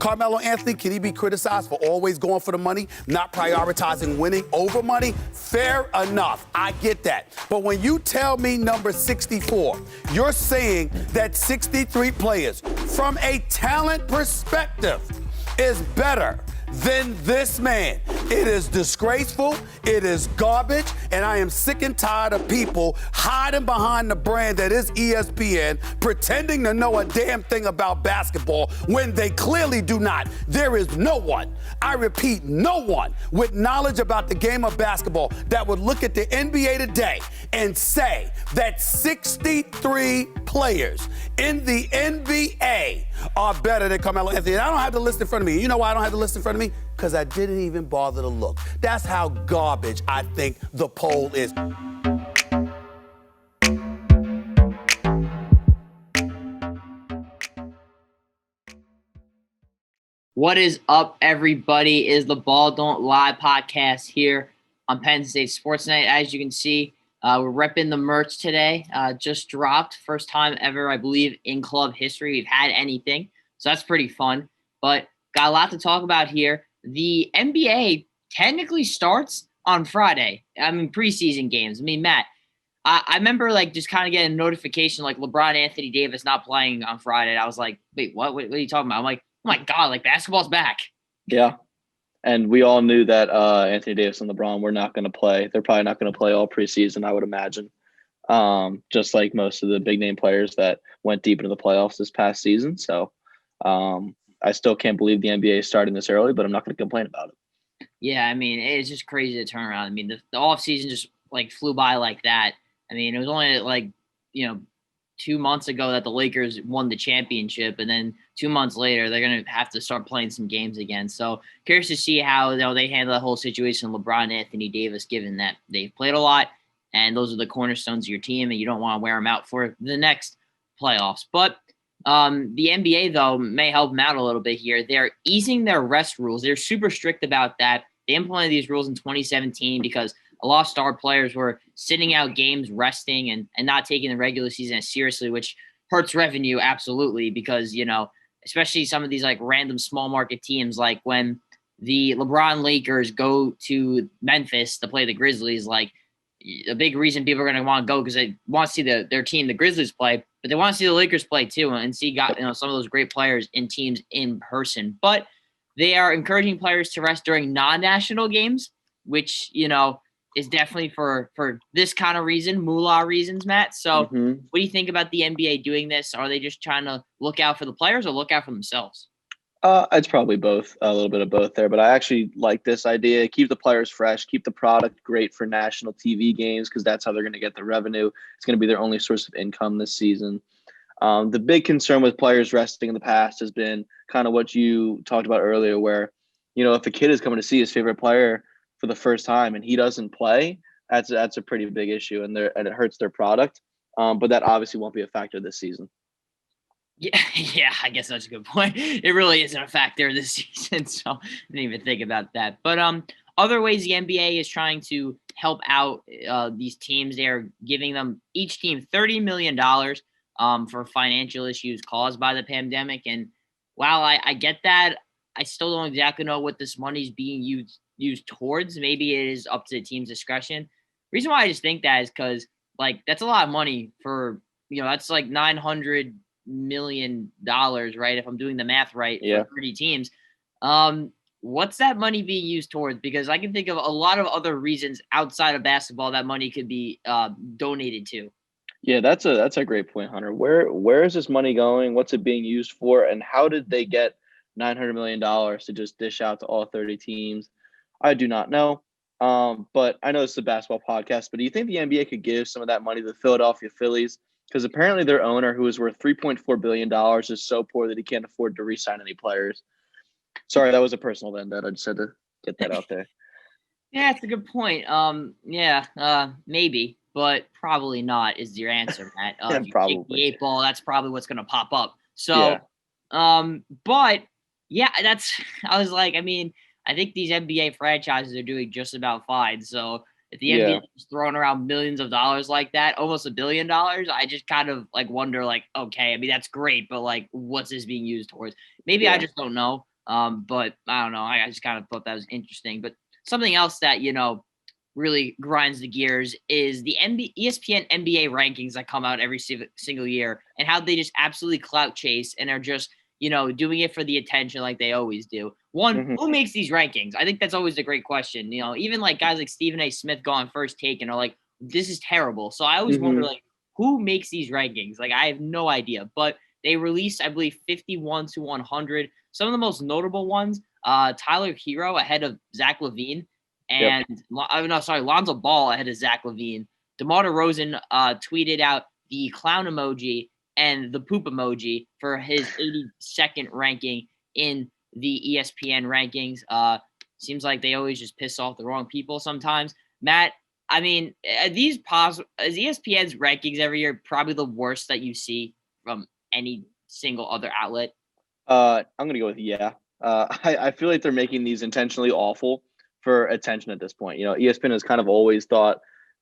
Carmelo Anthony, can he be criticized for always going for the money, not prioritizing winning over money? Fair enough. I get that. But when you tell me number 64, you're saying that 63 players from a talent perspective is better than this man. It is disgraceful. It is garbage. And I am sick and tired of people hiding behind the brand that is ESPN, pretending to know a damn thing about basketball when they clearly do not. There is no one, I repeat, no one with knowledge about the game of basketball that would look at the NBA today and say that 63 players in the NBA are better than Carmelo Anthony. And I don't have the list in front of me. You know why I don't have the list in front of me? Because I didn't even bother to look. That's how garbage I think the poll is. What is up, everybody? Is the Ball Don't Lie podcast here on Penn State Sports Night. As you can see, we're repping the merch today. Just dropped. First time ever, I believe, in club history we've had anything. So that's pretty fun. But got a lot to talk about here. The NBA technically starts on Friday. I mean, preseason games. I mean, Matt, I remember just kind of getting a notification LeBron Anthony Davis not playing on Friday. And I was like, wait, what? What are you talking about? I'm like, oh my God, basketball's back. Yeah. And we all knew that Anthony Davis and LeBron were not going to play. They're probably not going to play all preseason, I would imagine. Just like most of the big name players that went deep into the playoffs this past season. So I still can't believe the NBA is starting this early, but I'm not going to complain about it. Yeah, I mean, it's just crazy to turn around. I mean, the offseason just flew by like that. I mean, it was only 2 months ago that the Lakers won the championship, and then 2 months later they're going to have to start playing some games again. So curious to see how they handle the whole situation, LeBron and Anthony Davis, given that they've played a lot and those are the cornerstones of your team, and you don't want to wear them out for the next playoffs. But the NBA, though, may help them out a little bit here. They're easing their rest rules. They're super strict about that. They implemented these rules in 2017 because a lot of star players were sitting out games, resting, and not taking the regular season as seriously, which hurts revenue absolutely because, especially some of these random small market teams, like when the LeBron Lakers go to Memphis to play the Grizzlies, a big reason people are going to want to go because they want to see their team, the Grizzlies, play, but they want to see the Lakers play too and see some of those great players in teams in person. But they are encouraging players to rest during non-national games, which, is definitely for this kind of reason, moolah reasons, Matt. So What do you think about the NBA doing this? Are they just trying to look out for the players or look out for themselves? It's probably both, a little bit of both there. But I actually like this idea. Keep the players fresh. Keep the product great for national TV games because that's how they're going to get the revenue. It's going to be their only source of income this season. The big concern with players resting in the past has been kind of what you talked about earlier where, if a kid is coming to see his favorite player for the first time and he doesn't play, that's a pretty big issue and it hurts their product. But that obviously won't be a factor this season. Yeah, I guess that's a good point. It really isn't a factor this season, so I didn't even think about that. But other ways the NBA is trying to help out these teams, they're giving them each team $30 million for financial issues caused by the pandemic. And while I get that, I still don't exactly know what this money is being used towards. Maybe it is up to the team's discretion. Reason why I just think that is because that's a lot of money for that's $900 million, right? If I'm doing the math right, yeah. For 30 teams. What's that money being used towards? Because I can think of a lot of other reasons outside of basketball that money could be donated to. Yeah, that's a great point, Hunter. Where is this money going? What's it being used for? And how did they get $900 million to just dish out to all 30 teams? I do not know. But I know this is a basketball podcast, but do you think the NBA could give some of that money to the Philadelphia Phillies? Because apparently their owner, who is worth $3.4 billion, is so poor that he can't afford to re-sign any players. Sorry, that was a personal vendetta. I just had to get that out there. Yeah, it's a good point. Maybe, but probably not is your answer, Matt. If you take the 8 ball, that's probably what's going to pop up. So, but yeah, I was like, I think these NBA franchises are doing just about fine. So if the NBA is throwing around millions of dollars like that, almost $1 billion, I just kind of wonder, okay, that's great, but what's this being used towards? Maybe I just don't know. But I don't know. I just kind of thought that was interesting. But something else that, really grinds the gears is the ESPN NBA rankings that come out every single year, and how they just absolutely clout chase and are just, doing it for the attention like they always do. Who makes these rankings? I think that's always a great question. Even like guys like Stephen A. Smith go on First Take and are like, this is terrible. So I always wonder, like, who makes these rankings? Like, I have no idea. But they released, I believe, 51 to 100. Some of the most notable ones, Tyler Hero ahead of Zach LaVine. And Lonzo Ball ahead of Zach LaVine. DeMar DeRozan tweeted out the clown emoji and the poop emoji for his 82nd ranking in the ESPN rankings. Seems like they always just piss off the wrong people sometimes. Matt, I mean, is ESPN's rankings every year probably the worst that you see from any single other outlet? I'm going to go with yeah. I feel like they're making these intentionally awful for attention at this point. ESPN has kind of always thought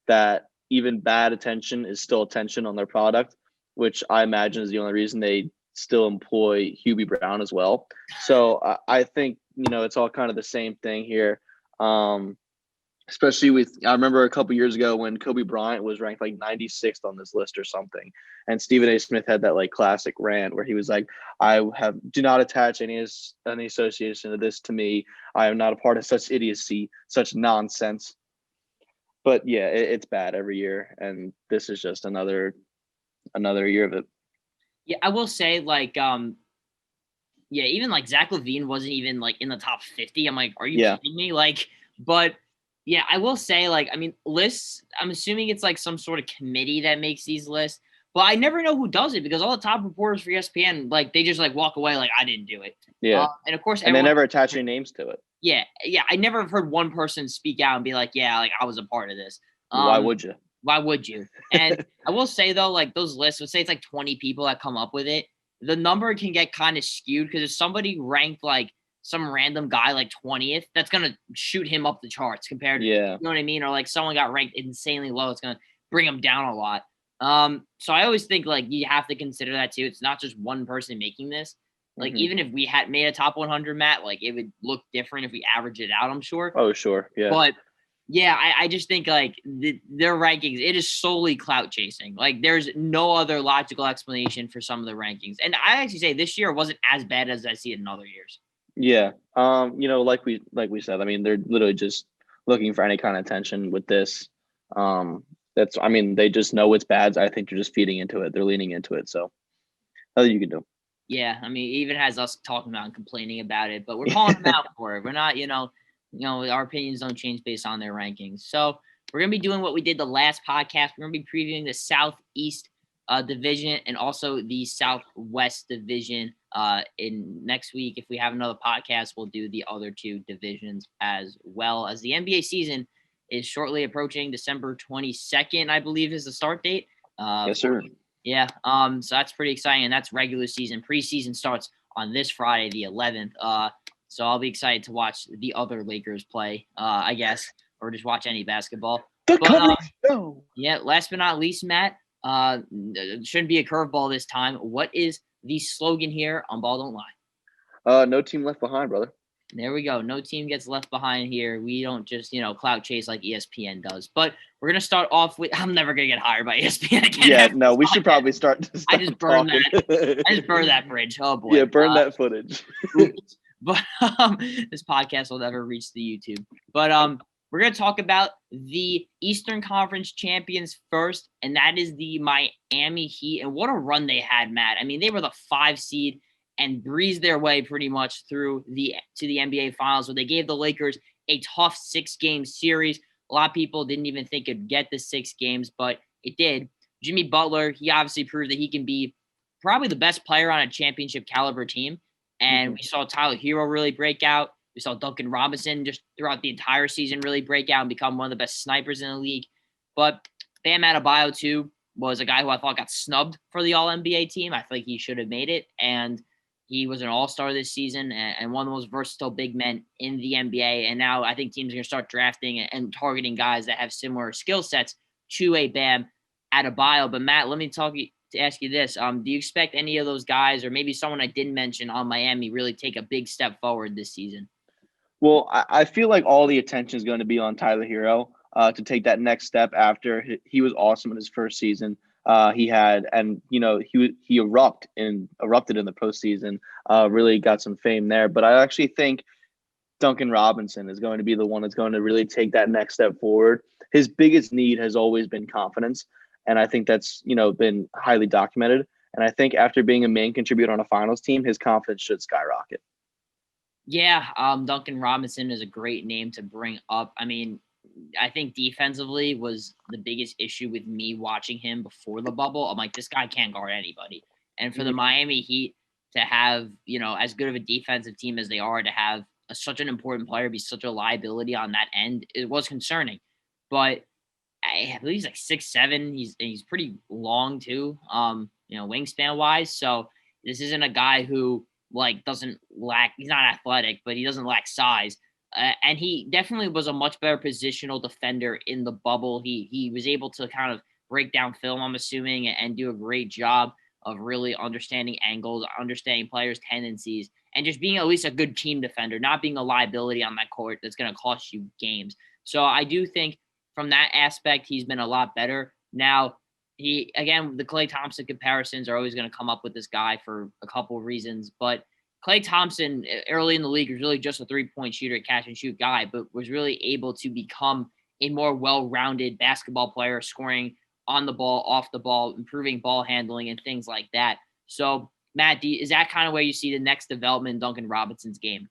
that even bad attention is still attention on their product, which I imagine is the only reason they still employ Hubie Brown as well. So I think, it's all kind of the same thing here. Especially I remember a couple years ago when Kobe Bryant was ranked like 96th on this list or something. And Stephen A. Smith had that like classic rant where he was like, do not attach any association of this to me. I am not a part of such idiocy, such nonsense. But yeah, it's bad every year. And this is just another year of it. Yeah, I will say like, even like Zach LaVine wasn't even like in the top 50. I'm like, are you kidding me? Like, but yeah, I will say, like, I mean, lists, I'm assuming it's like some sort of committee that makes these lists, but I never know who does it because all the top reporters for ESPN, like, they just like walk away like, I didn't do it. Yeah. And of course, they never attach any names to it. Yeah. I never have heard one person speak out and be like, yeah, like I was a part of this. Why would you? Why would you? And I will say, though, like those lists, let's say it's like 20 people that come up with it, the number can get kind of skewed because if somebody ranked like some random guy like 20th, that's going to shoot him up the charts compared to, you know what I mean? Or like someone got ranked insanely low, it's going to bring him down a lot. So I always think like you have to consider that too. It's not just one person making this. Like even if we had made a top 100, Matt, like it would look different if we average it out, I'm sure. Oh, sure. Yeah. But yeah, I just think like their rankings, it is solely clout chasing. Like there's no other logical explanation for some of the rankings. And I actually say this year wasn't as bad as I see it in other years. Yeah. Like we said, I mean, they're literally just looking for any kind of attention with this. They just know it's bad. I think they're just feeding into it. They're leaning into it. So nothing you can do. Yeah. I mean, even has us talking about and complaining about it, but we're calling them out for it. We're not, our opinions don't change based on their rankings. So we're going to be doing what we did the last podcast. We're going to be previewing the Southeast division and also the Southwest division. In next week, if we have another podcast, we'll do the other two divisions as well, as the NBA season is shortly approaching. December 22nd, I believe, is the start date. Yes, sir. Yeah. So that's pretty exciting. And that's regular season. Preseason starts on this Friday, the 11th. So I'll be excited to watch the other Lakers play, I guess, or just watch any basketball. Yeah. Last but not least, Matt, it shouldn't be a curveball this time. What is the slogan here on Ball Don't Lie? No team left behind, brother. There we go. No team gets left behind here. We don't just, clout chase like ESPN does. But we're going to start off with, I'm never going to get hired by ESPN again. Yeah, no, we should probably start. I just burned that bridge. Oh, boy. Yeah, burn that footage. But this podcast will never reach the YouTube. But we're going to talk about the Eastern Conference champions first, and that is the Miami Heat. And what a run they had, Matt. I mean, they were the 5 seed and breezed their way pretty much to the NBA Finals, where they gave the Lakers a tough 6-game series. A lot of people didn't even think it'd get the 6 games, but it did. Jimmy Butler, he obviously proved that he can be probably the best player on a championship caliber team. And we saw Tyler Hero really break out. We saw Duncan Robinson just throughout the entire season really break out and become one of the best snipers in the league. But Bam Adebayo, too, was a guy who I thought got snubbed for the All-NBA team. I think he should have made it. And he was an all-star this season and one of the most versatile big men in the NBA. And now I think teams are going to start drafting and targeting guys that have similar skill sets to a Bam Adebayo. But, Matt, let me tell to ask you this. Do you expect any of those guys, or maybe someone I didn't mention on Miami, really take a big step forward this season? Well, I feel like all the attention is going to be on Tyler Hero to take that next step after he was awesome in his first season. He had, and he erupted in the postseason. Really got some fame there. But I actually think Duncan Robinson is going to be the one that's going to really take that next step forward. His biggest need has always been confidence, and I think that's been highly documented. And I think after being a main contributor on a finals team, his confidence should skyrocket. Yeah, Duncan Robinson is a great name to bring up. I mean, I think defensively was the biggest issue with me watching him before the bubble. I'm like, this guy can't guard anybody. And for the Miami Heat to have, as good of a defensive team as they are, to have such an important player be such a liability on that end, it was concerning. But I believe he's like 6'7". He's pretty long too, wingspan wise. So this isn't a guy who doesn't lack. He's not athletic, but he doesn't lack size. And he definitely was a much better positional defender in the bubble. He was able to kind of break down film, I'm assuming, and do a great job of really understanding angles, understanding players' tendencies, and just being at least a good team defender, not being a liability on that court that's going to cost you games. So I do think from that aspect, he's been a lot better. Now, the Klay Thompson comparisons are always going to come up with this guy for a couple of reasons, but Klay Thompson early in the league was really just a three-point shooter, catch and shoot guy, but was really able to become a more well-rounded basketball player, scoring on the ball, off the ball, improving ball handling and things like that. So, Matt, is that kind of where you see the next development in Duncan Robinson's game?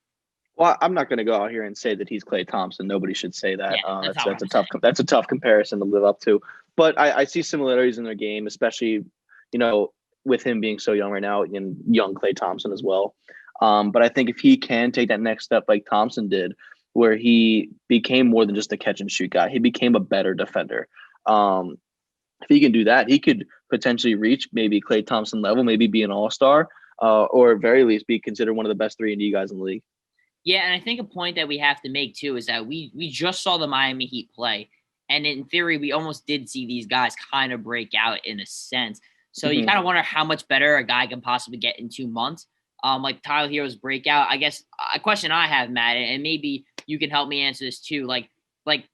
Well, I'm not going to go out here and say that he's Klay Thompson. Nobody should say that. Yeah, that's a tough comparison to live up to. But I see similarities in their game, especially with him being so young right now, and young Klay Thompson as well. But I think if he can take that next step like Thompson did, where he became more than just a catch and shoot guy, he became a better defender. If he can do that, he could potentially reach maybe Klay Thompson level, maybe be an all-star, or at very least be considered one of the best 3-and-D guys in the league. Yeah, and I think a point that we have to make too is that we just saw the Miami Heat play, and in theory, we almost did see these guys kind of break out in a sense. So you kind of wonder how much better a guy can possibly get in 2 months. Like Tyler Hero's breakout. I guess a question I have, Matt, and maybe you can help me answer this too. Like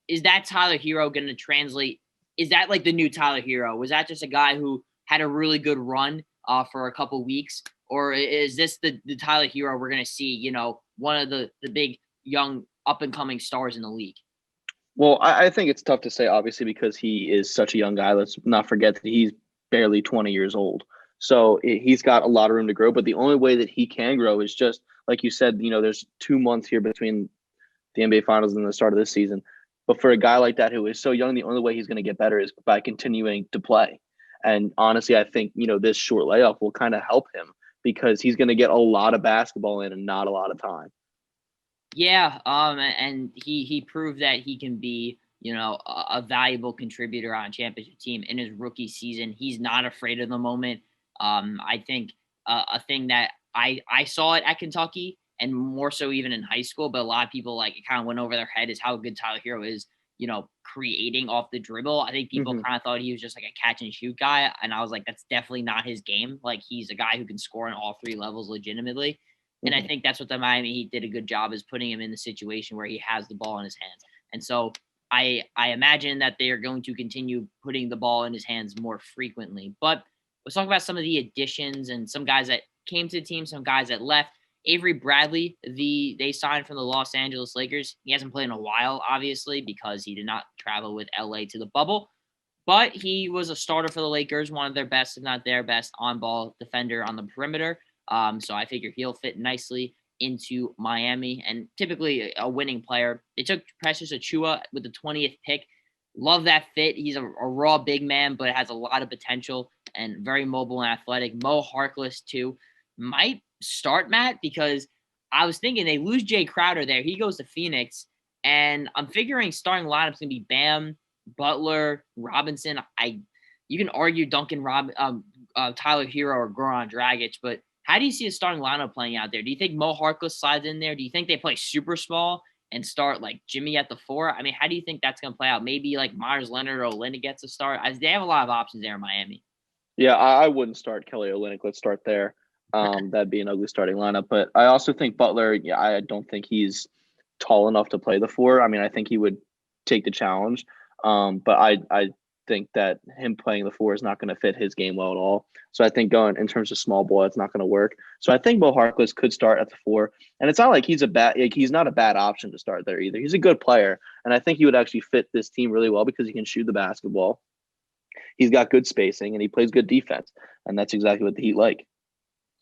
is that Tyler Hero going to translate? Is that like the new Tyler Hero? Was that just a guy who had a really good run for a couple weeks, or is this the Tyler Hero we're going to see? One of the big young up and coming stars in the league. Well, I think it's tough to say, obviously, because he is such a young guy. Let's not forget that he's barely 20 years old. So he's got a lot of room to grow. But the only way that he can grow is just, like you said, there's 2 months here between the NBA Finals and the start of this season. But for a guy like that who is so young, the only way he's going to get better is by continuing to play. And honestly, I think, this short layoff will kind of help him because he's going to get a lot of basketball in and not a lot of time. Yeah, and he proved that he can be, a valuable contributor on a championship team in his rookie season. He's not afraid of the moment. I think a thing that I saw it at Kentucky, and more so even in high school, but a lot of people it kind of went over their head, is how good Tyler Hero is, creating off the dribble. I think people kind of thought he was just like a catch and shoot guy. And I was like, that's definitely not his game. Like, he's a guy who can score on all 3 levels legitimately. And I think that's what the Miami Heat did a good job, is putting him in the situation where he has the ball in his hands. And so I imagine that they are going to continue putting the ball in his hands more frequently. But let's talk about some of the additions and some guys that came to the team, some guys that left. Avery Bradley, they signed from the Los Angeles Lakers. He hasn't played in a while, obviously, because he did not travel with LA to the bubble. But he was a starter for the Lakers, one of their best, if not their best, on-ball defender on the perimeter. So I figure he'll fit nicely into Miami, and typically a winning player. They took Precious Achiuwa with the 20th pick. Love that fit. He's a raw big man, but has a lot of potential and very mobile and athletic. Mo Harkless, too, might start, Matt, because I was thinking they lose Jay Crowder there. He goes to Phoenix, and I'm figuring starting lineup's going to be Bam, Butler, Robinson. You can argue Tyler Hero or Goran Dragic, but how do you see a starting lineup playing out there? Do you think Mo Harkless slides in there? Do you think they play super small and start like Jimmy at the 4? I mean, how do you think that's going to play out? Maybe like Myers Leonard or Olynyk gets a start. They have a lot of options there in Miami. Yeah, I wouldn't start Kelly Olynyk. Let's start there. That'd be an ugly starting lineup. But I also think Butler, yeah, I don't think he's tall enough to play the four. I mean, I think he would take the challenge. But I think that him playing the four is not going to fit his game well at all. So I think going in terms of small ball, it's not going to work. So I think Mo Harkless could start at the four. And it's not like he's not a bad option to start there either. He's a good player. And I think he would actually fit this team really well because he can shoot the basketball. He's got good spacing and he plays good defense. And that's exactly what the Heat like.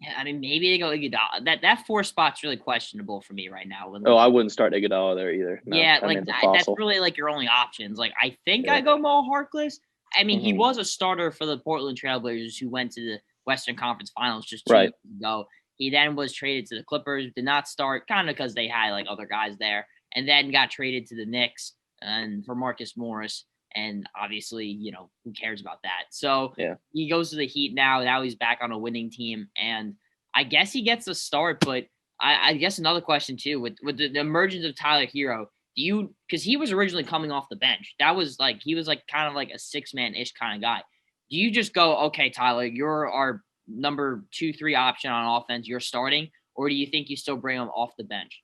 Yeah, I mean, maybe they go Iguodala. That four spot's really questionable for me right now. I wouldn't start Iguodala there either. No, yeah, like that's really like your only options. Like I think I go Mo Harkless. I mean, he was a starter for the Portland Trailblazers who went to the Western Conference Finals just 2 years ago. He then was traded to the Clippers, did not start, kind of because they had like other guys there, and then got traded to the Knicks and for Marcus Morris. And obviously, who cares about that? So he goes to the Heat now. Now he's back on a winning team. And I guess he gets a start. But I guess another question, too, with the emergence of Tyler Hero, because he was originally coming off the bench. That was like, he was like kind of like a 6-man-ish kind of guy. Do you just go, okay, Tyler, you're our number 2-3 option on offense. You're starting. Or do you think you still bring him off the bench?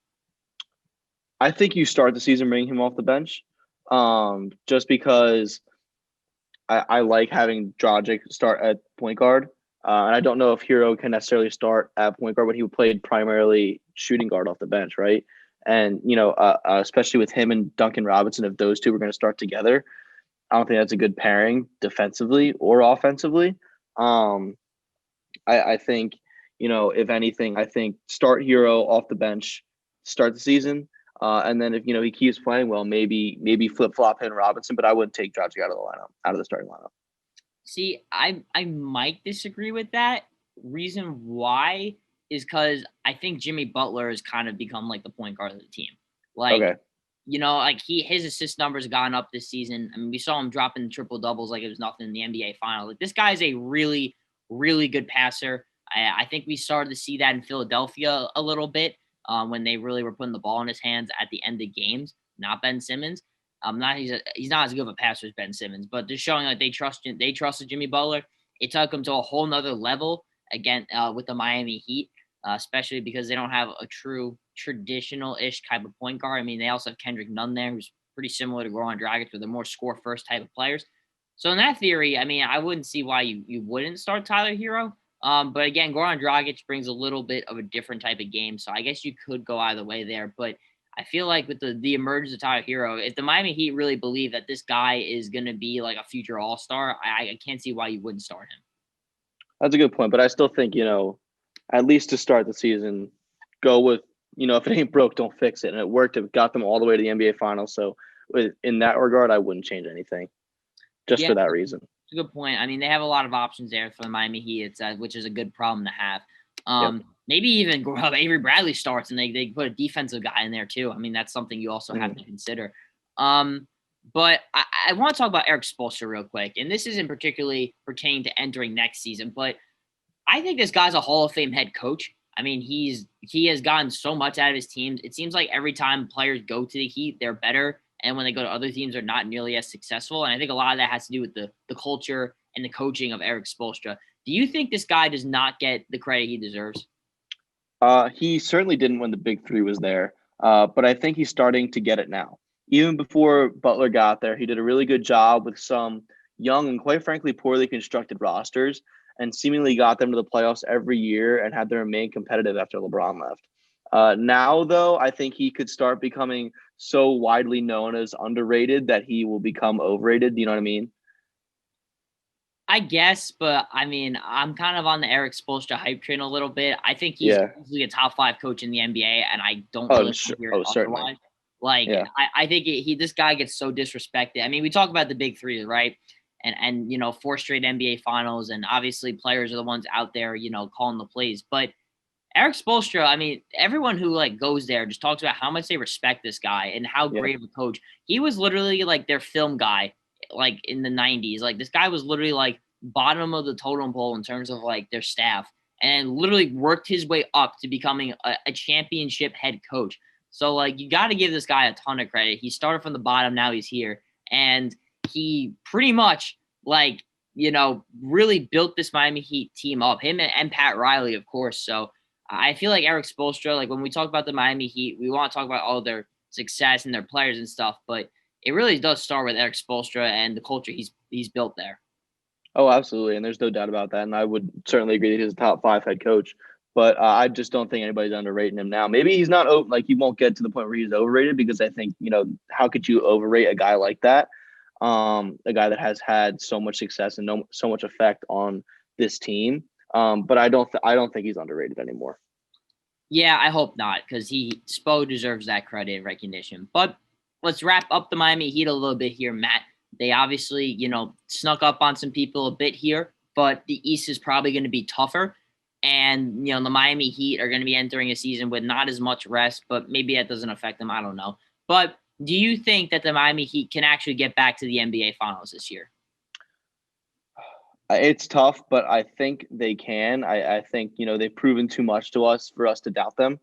I think you start the season bringing him off the bench. Just because I like having Dragic start at point guard. And I don't know if Hero can necessarily start at point guard, but he played primarily shooting guard off the bench, right? And, especially with him and Duncan Robinson, if those two were going to start together, I don't think that's a good pairing defensively or offensively. I think, if anything, I think start Hero off the bench, start the season. And then if he keeps playing well, maybe flip flop him Robinson, but I wouldn't take Dragic out of the starting lineup. See, I might disagree with that. Reason why is because I think Jimmy Butler has kind of become like the point guard of the team. Like, his assist numbers have gone up this season. I mean, we saw him dropping triple doubles like it was nothing in the NBA final. Like, this guy is a really, really good passer. I think we started to see that in Philadelphia a little bit. When they really were putting the ball in his hands at the end of games, not Ben Simmons. He's not as good of a passer as Ben Simmons, but they're showing like they trusted Jimmy Butler. It took him to a whole nother level again with the Miami Heat, especially because they don't have a true traditional-ish type of point guard. I mean, they also have Kendrick Nunn there, who's pretty similar to Goran Dragic, where they're more score first type of players. So in that theory, I mean, I wouldn't see why you wouldn't start Tyler Hero. But again, Goran Dragic brings a little bit of a different type of game. So I guess you could go either way there. But I feel like with the emergence of Tyler Hero, if the Miami Heat really believe that this guy is going to be like a future all-star, I can't see why you wouldn't start him. That's a good point. But I still think, at least to start the season, go with, if it ain't broke, don't fix it. And it worked. It got them all the way to the NBA Finals. So in that regard, I wouldn't change anything just for that reason. It's a good point. I mean, they have a lot of options there for the Miami Heat, which is a good problem to have. Maybe even Avery Bradley starts and they put a defensive guy in there too. I mean, that's something you also have to consider. But I want to talk about Erik Spoelstra real quick. And this isn't particularly pertaining to entering next season, but I think this guy's a Hall of Fame head coach. I mean, he has gotten so much out of his teams. It seems like every time players go to the Heat, they're better. And when they go to other teams, they're not nearly as successful. And I think a lot of that has to do with the culture and the coaching of Erik Spoelstra. Do you think this guy does not get the credit he deserves? He certainly didn't when the big three was there. But I think he's starting to get it now. Even before Butler got there, he did a really good job with some young and quite frankly poorly constructed rosters and seemingly got them to the playoffs every year and had them remain competitive after LeBron left. Now, though, I think he could start becoming so widely known as underrated that he will become overrated. Do you know what I mean? I guess, but I mean, I'm kind of on the Erik Spoelstra hype train a little bit. I think he's easily a top 5 coach in the NBA, and I don't really hear it otherwise. Like, I think this guy gets so disrespected. I mean, we talk about the big three, right? And 4 straight NBA finals, and obviously players are the ones out there, calling the plays. But Erik Spoelstra, I mean, everyone who goes there just talks about how much they respect this guy and how great of a coach. He was literally like their film guy, like in the 90s. Like, this guy was literally like bottom of the totem pole in terms of like their staff, and literally worked his way up to becoming a championship head coach. So like, you got to give this guy a ton of credit. He started from the bottom, now he's here, and he pretty much like really built this Miami Heat team up. Him and Pat Riley, of course. So I feel like Eric Spoelstra, like when we talk about the Miami Heat, we want to talk about all their success and their players and stuff, but it really does start with Eric Spoelstra and the culture he's built there. Oh, absolutely. And there's no doubt about that. And I would certainly agree that he's a top 5 head coach. But I just don't think anybody's underrating him now. Maybe he's not he won't get to the point where he's overrated, because I think, how could you overrate a guy like that? A guy that has had so much success and so much effect on this team. But I don't think he's underrated anymore. Yeah, I hope not, because Spo deserves that credit and recognition. But let's wrap up the Miami Heat a little bit here, Matt. They obviously, snuck up on some people a bit here, but the East is probably going to be tougher. And, the Miami Heat are going to be entering a season with not as much rest, but maybe that doesn't affect them. I don't know. But do you think that the Miami Heat can actually get back to the NBA Finals this year? It's tough, but I think they can. I think, they've proven too much to us for us to doubt them.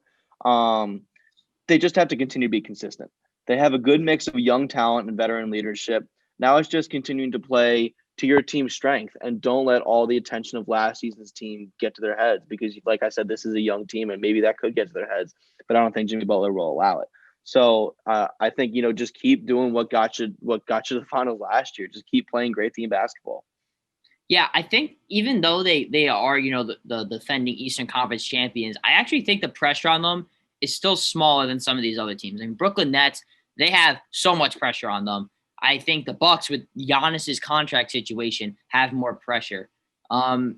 They just have to continue to be consistent. They have a good mix of young talent and veteran leadership. Now it's just continuing to play to your team's strength, and don't let all the attention of last season's team get to their heads, because like I said, this is a young team and maybe that could get to their heads, but I don't think Jimmy Butler will allow it. So I think, just keep doing what got you to the finals last year. Just keep playing great team basketball. Yeah, I think even though they are, the defending Eastern Conference champions, I actually think the pressure on them is still smaller than some of these other teams. I mean, Brooklyn Nets, they have so much pressure on them. I think the Bucks, with Giannis's contract situation, have more pressure. You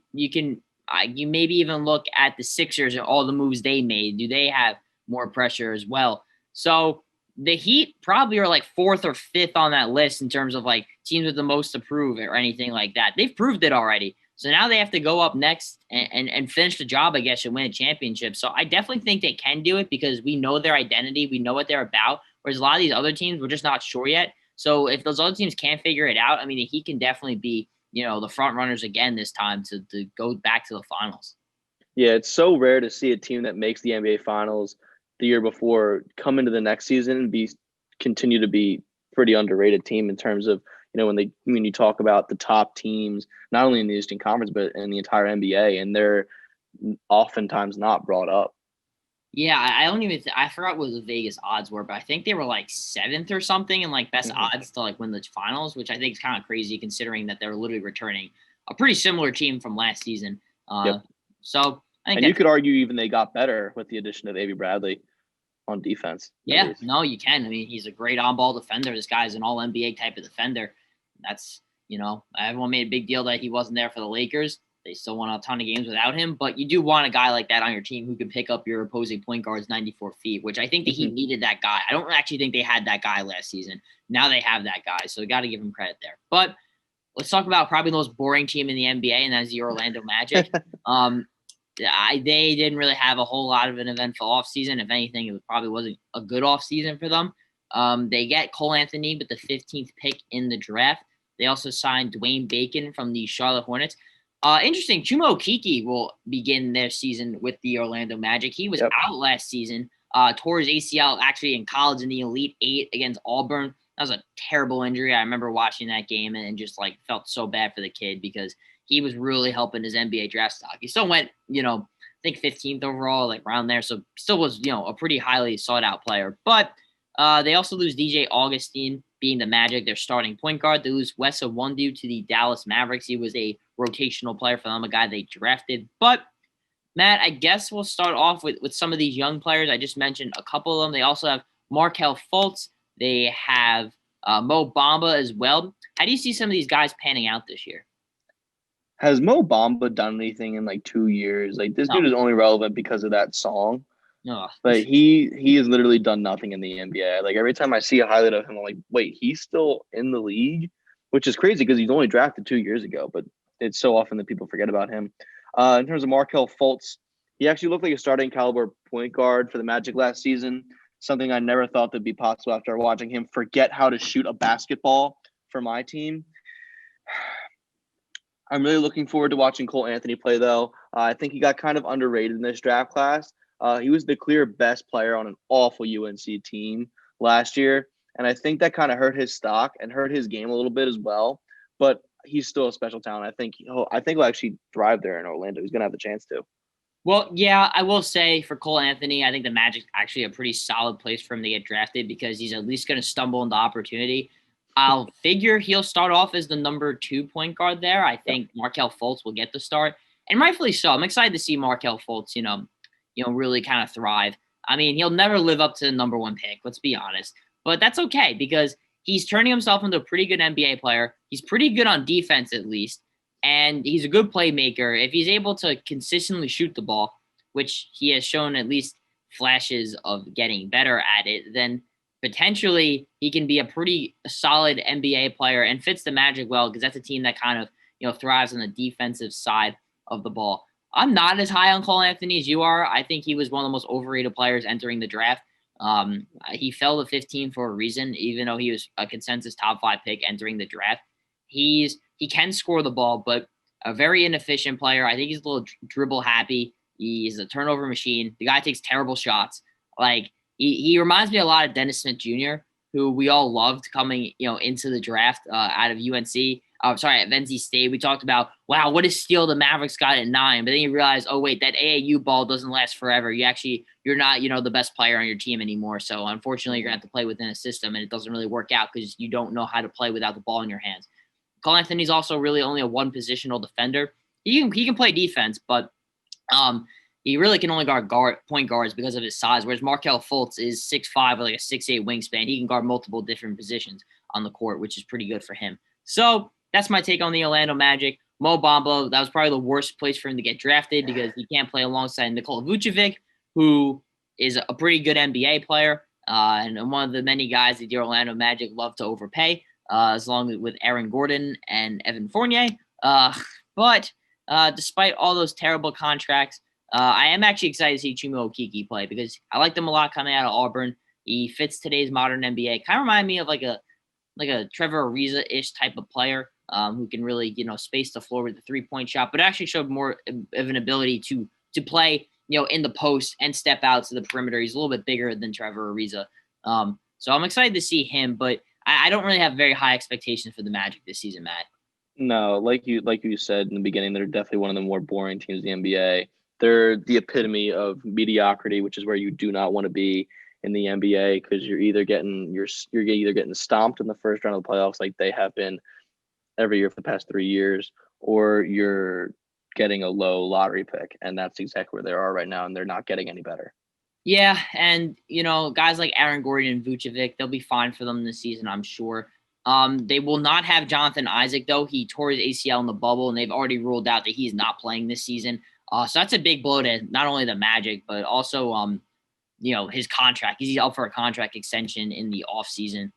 maybe even look at the Sixers and all the moves they made. Do they have more pressure as well? So the Heat probably are like 4th or 5th on that list in terms of like teams with the most to prove or anything like that. They've proved it already. So now they have to go up next and finish the job, I guess, and win a championship. So I definitely think they can do it, because we know their identity. We know what they're about. Whereas a lot of these other teams, we're just not sure yet. So if those other teams can't figure it out, I mean, he can definitely be, the front runners again this time to go back to the finals. Yeah, it's so rare to see a team that makes the NBA Finals the year before come into the next season and continue to be pretty underrated team in terms of, when you talk about the top teams, not only in the Eastern Conference, but in the entire NBA, and they're oftentimes not brought up. Yeah, I forgot what the Vegas odds were, but I think they were like 7th or something in like best odds to like win the finals, which I think is kind of crazy considering that they're literally returning a pretty similar team from last season. Yep. So I think you could argue even they got better with the addition of Avery Bradley on defense. Yeah, no, you can. I mean, he's a great on-ball defender. This guy's an all-NBA type of defender. That's, everyone made a big deal that he wasn't there for the Lakers. They still won a ton of games without him, but you do want a guy like that on your team who can pick up your opposing point guards 94 feet, which I think the Heat needed that guy. I don't actually think they had that guy last season. Now they have that guy, so got to give him credit there. But let's talk about probably the most boring team in the NBA, and that's the Orlando Magic. They didn't really have a whole lot of an eventful offseason. If anything, it probably wasn't a good offseason for them. They get Cole Anthony with the 15th pick in the draft. They also signed Dwayne Bacon from the Charlotte Hornets. Interesting, Chuma Okeke will begin their season with the Orlando Magic. He was out last season, tore his ACL actually in college in the Elite Eight against Auburn. That was a terrible injury. I remember watching that game and just like felt so bad for the kid because he was really helping his NBA draft stock. He still went, I think 15th overall, like around there. So still was, a pretty highly sought out player. But they also lose DJ Augustine, being the Magic, their starting point guard. They lose Wes Iwundu to the Dallas Mavericks. He was a rotational player for them, a guy they drafted. But Matt, I guess we'll start off with some of these young players. I just mentioned a couple of them. They also have Markelle Fultz. They have Mo Bamba as well. How do you see some of these guys panning out this year? Has Mo Bamba done anything in like 2 years? Like this dude is only relevant because of that song. No. But he has literally done nothing in the NBA. Like every time I see a highlight of him, I'm like, wait, he's still in the league? Which is crazy because he's only drafted 2 years ago, but it's so often that people forget about him. In terms of Markelle Fultz, he actually looked like a starting caliber point guard for the Magic last season, something I never thought would be possible after watching him forget how to shoot a basketball for my team. I'm really looking forward to watching Cole Anthony play, though. I think he got kind of underrated in this draft class. He was the clear best player on an awful UNC team last year, and I think that kind of hurt his stock and hurt his game a little bit as well. But he's still a special talent. I think he'll actually thrive there in Orlando. He's gonna have the chance to. Well, yeah, I will say for Cole Anthony, I think the Magic's actually a pretty solid place for him to get drafted because he's at least going to stumble into opportunity. I'll figure he'll start off as the number 2 point guard there. I think Markelle Fultz will get the start, and rightfully so. I'm excited to see Markelle Fultz, really kind of thrive. I mean, he'll never live up to the number 1 pick. Let's be honest, but that's okay because he's turning himself into a pretty good NBA player. He's pretty good on defense, at least. And he's a good playmaker. If he's able to consistently shoot the ball, which he has shown at least flashes of getting better at it, then potentially he can be a pretty solid NBA player and fits the Magic well because that's a team that kind of, thrives on the defensive side of the ball. I'm not as high on Cole Anthony as you are. I think he was one of the most overrated players entering the draft. He fell to 15 for a reason, even though he was a consensus top 5 pick entering the draft. He can score the ball, but a very inefficient player. I think he's a little dribble happy. He's a turnover machine. The guy takes terrible shots. Like he reminds me a lot of Dennis Smith Jr., who we all loved coming, into the draft out of UNC. At NC State. We talked about, wow, what a steal the Mavericks got at 9. But then you realize, oh wait, that AAU ball doesn't last forever. You're not, the best player on your team anymore. So unfortunately, you're gonna have to play within a system, and it doesn't really work out because you don't know how to play without the ball in your hands. Cole Anthony's also really only a one positional defender. He can play defense, but he really can only guard point guards because of his size. Whereas Markelle Fultz is 6'5" with like a 6'8" wingspan. He can guard multiple different positions on the court, which is pretty good for him. So that's my take on the Orlando Magic. Mo Bamba, that was probably the worst place for him to get drafted because he can't play alongside Nikola Vucevic, who is a pretty good NBA player and one of the many guys that the Orlando Magic love to overpay. As long as with Aaron Gordon and Evan Fournier. But despite all those terrible contracts, I am actually excited to see Chuma Okeke play because I liked him a lot coming out of Auburn. He fits today's modern NBA. Kind of remind me of like a Trevor Ariza-ish type of player who can really, space the floor with the 3-point shot, but actually showed more of an ability to play, in the post and step out to the perimeter. He's a little bit bigger than Trevor Ariza. So I'm excited to see him, but I don't really have very high expectations for the Magic this season, Matt. No, like you said in the beginning, they're definitely one of the more boring teams in the NBA. They're the epitome of mediocrity, which is where you do not want to be in the NBA because you're either getting stomped in the first round of the playoffs like they have been every year for the past 3 years, or you're getting a low lottery pick, and that's exactly where they are right now, and they're not getting any better. Yeah, and, guys like Aaron Gordon and Vucevic, they'll be fine for them this season, I'm sure. They will not have Jonathan Isaac, though. He tore his ACL in the bubble, and they've already ruled out that he's not playing this season. So that's a big blow to not only the Magic, but also, his contract. He's up for a contract extension in the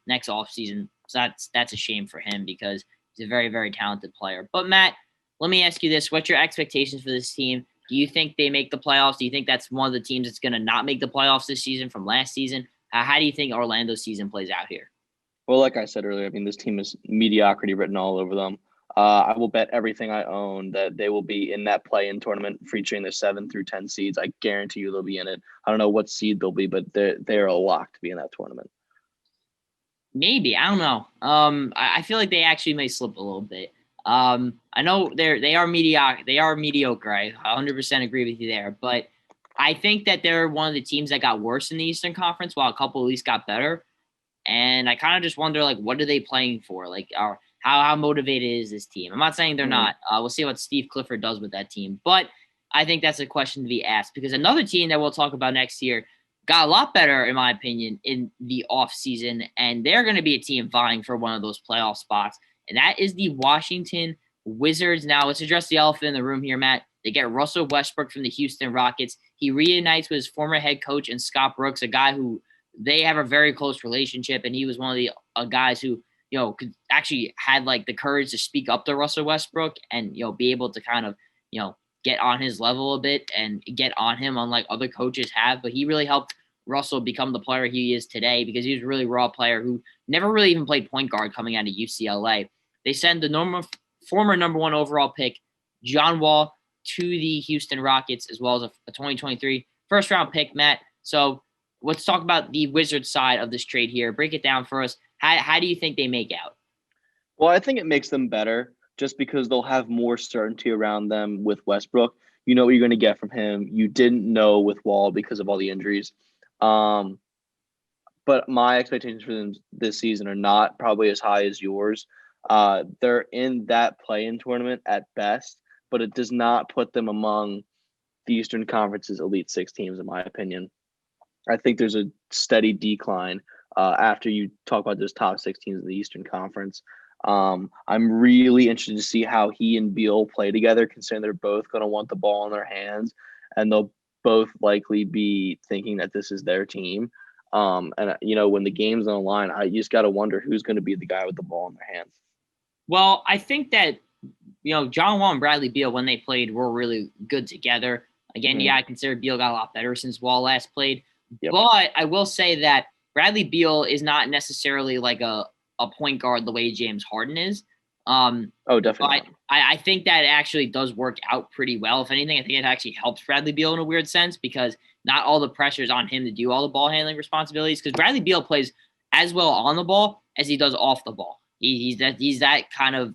next offseason. So that's a shame for him because he's a very, very talented player. But, Matt, let me ask you this. What's your expectations for this team? Do you think they make the playoffs? Do you think that's one of the teams that's going to not make the playoffs this season from last season? How do you think Orlando's season plays out here? Well, like I said earlier, this team is mediocrity written all over them. I will bet everything I own that they will be in that play-in tournament featuring the 7 through 10 seeds. I guarantee you they'll be in it. I don't know what seed they'll be, but they're a lock to be in that tournament. Maybe. I don't know. I feel like they actually may slip a little bit. I know they are mediocre. They are mediocre. I 100% agree with you there. But I think that they're one of the teams that got worse in the Eastern Conference, while a couple at least got better. And I kind of just wonder, what are they playing for? How motivated is this team? I'm not saying they're not. We'll see what Steve Clifford does with that team. But I think that's a question to be asked because another team that we'll talk about next year got a lot better, in my opinion, in the offseason. And they're going to be a team vying for one of those playoff spots. And that is the Washington Wizards. Now, let's address the elephant in the room here, Matt. They get Russell Westbrook from the Houston Rockets. He reunites with his former head coach and Scott Brooks, a guy who they have a very close relationship. And he was one of the guys who, could actually had the courage to speak up to Russell Westbrook and, be able to kind of, get on his level a bit and get on him unlike other coaches have. But he really helped Russell become the player he is today because he was a really raw player who never really even played point guard coming out of UCLA. They send the former number 1 overall pick, John Wall, to the Houston Rockets, as well as a 2023 first-round pick, Matt. So let's talk about the Wizards side of this trade here. Break it down for us. How do you think they make out? Well, I think it makes them better. just because they'll have more certainty around them with Westbrook. You know what you're going to get from him. You didn't know with Wall because of all the injuries. But my expectations for them this season are not probably as high as yours. They're in that play-in tournament at best, but it does not put them among the Eastern Conference's Elite Six teams, in my opinion. I think there's a steady decline after you talk about those top six teams in the Eastern Conference. I'm really interested to see how he and Beal play together, considering they're both going to want the ball in their hands, and they'll both likely be thinking that this is their team. And when the game's on the line, you just got to wonder who's going to be the guy with the ball in their hands. Well, I think that, John Wall and Bradley Beal, when they played, were really good together. Again, I consider Beal got a lot better since Wall last played. Yep. But I will say that Bradley Beal is not necessarily like a point guard the way James Harden is. Definitely. I think that actually does work out pretty well. If anything, I think it actually helps Bradley Beal in a weird sense because not all the pressure is on him to do all the ball handling responsibilities, because Bradley Beal plays as well on the ball as he does off the ball. He's that kind of,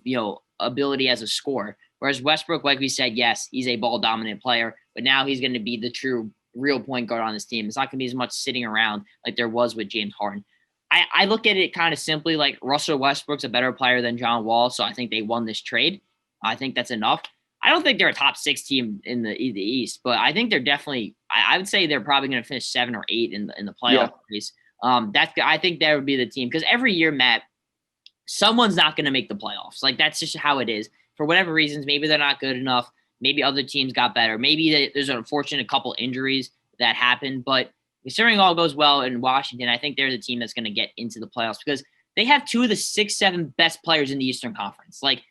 ability as a scorer. Whereas Westbrook, like we said, yes, he's a ball dominant player, but now he's going to be the true real point guard on this team. It's not going to be as much sitting around like there was with James Harden. I look at it kind of simply like Russell Westbrook's a better player than John Wall, so I think they won this trade. I think that's enough. I don't think they're a top 6 team in the East, but I think they're definitely – I would say they're probably going to finish 7 or 8 in the playoff race. I think that would be the team, because every year, Matt, someone's not going to make the playoffs. Like, that's just how it is. For whatever reasons, maybe they're not good enough. Maybe other teams got better. Maybe there's an unfortunate couple injuries that happened, but – considering all goes well in Washington, I think they're the team that's going to get into the playoffs because they have 2 of the 6-7 best players in the Eastern Conference. Like,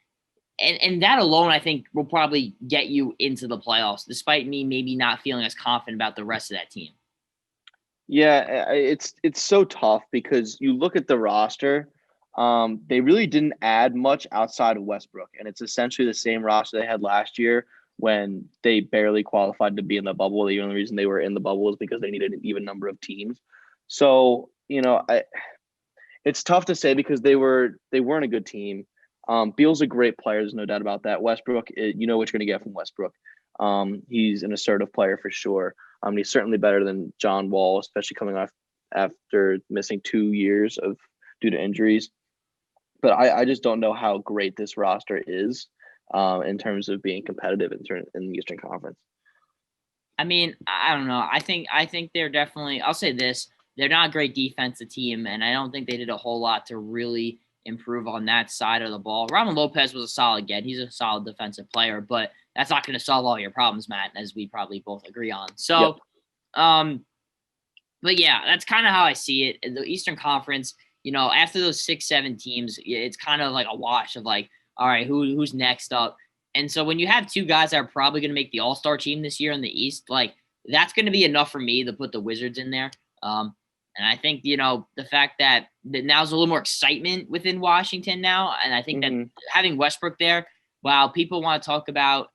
and that alone, I think, will probably get you into the playoffs, despite me maybe not feeling as confident about the rest of that team. Yeah, it's so tough because you look at the roster, they really didn't add much outside of Westbrook, and it's essentially the same roster they had last year when they barely qualified to be in the bubble. The only reason they were in the bubble is because they needed an even number of teams. So, it's tough to say because they weren't a good team. Beal's a great player. There's no doubt about that. Westbrook, you know what you're going to get from Westbrook. He's an assertive player for sure. He's certainly better than John Wall, especially coming off after missing 2 years due to injuries. But I just don't know how great this roster is. In terms of being competitive in the Eastern Conference. I mean, I don't know. I think they're definitely – I'll say this. They're not a great defensive team, and I don't think they did a whole lot to really improve on that side of the ball. Robin Lopez was a solid get. He's a solid defensive player, but that's not going to solve all your problems, Matt, as we probably both agree on. So, but yeah, that's kind of how I see it. In the Eastern Conference, after those 6-7 teams, it's kind of like a wash of like, all right, who's next up? And so when you have 2 guys that are probably going to make the All-Star team this year in the East, like that's going to be enough for me to put the Wizards in there. And I think, the fact that now's a little more excitement within Washington now. And I think that having Westbrook there, while people want to talk about,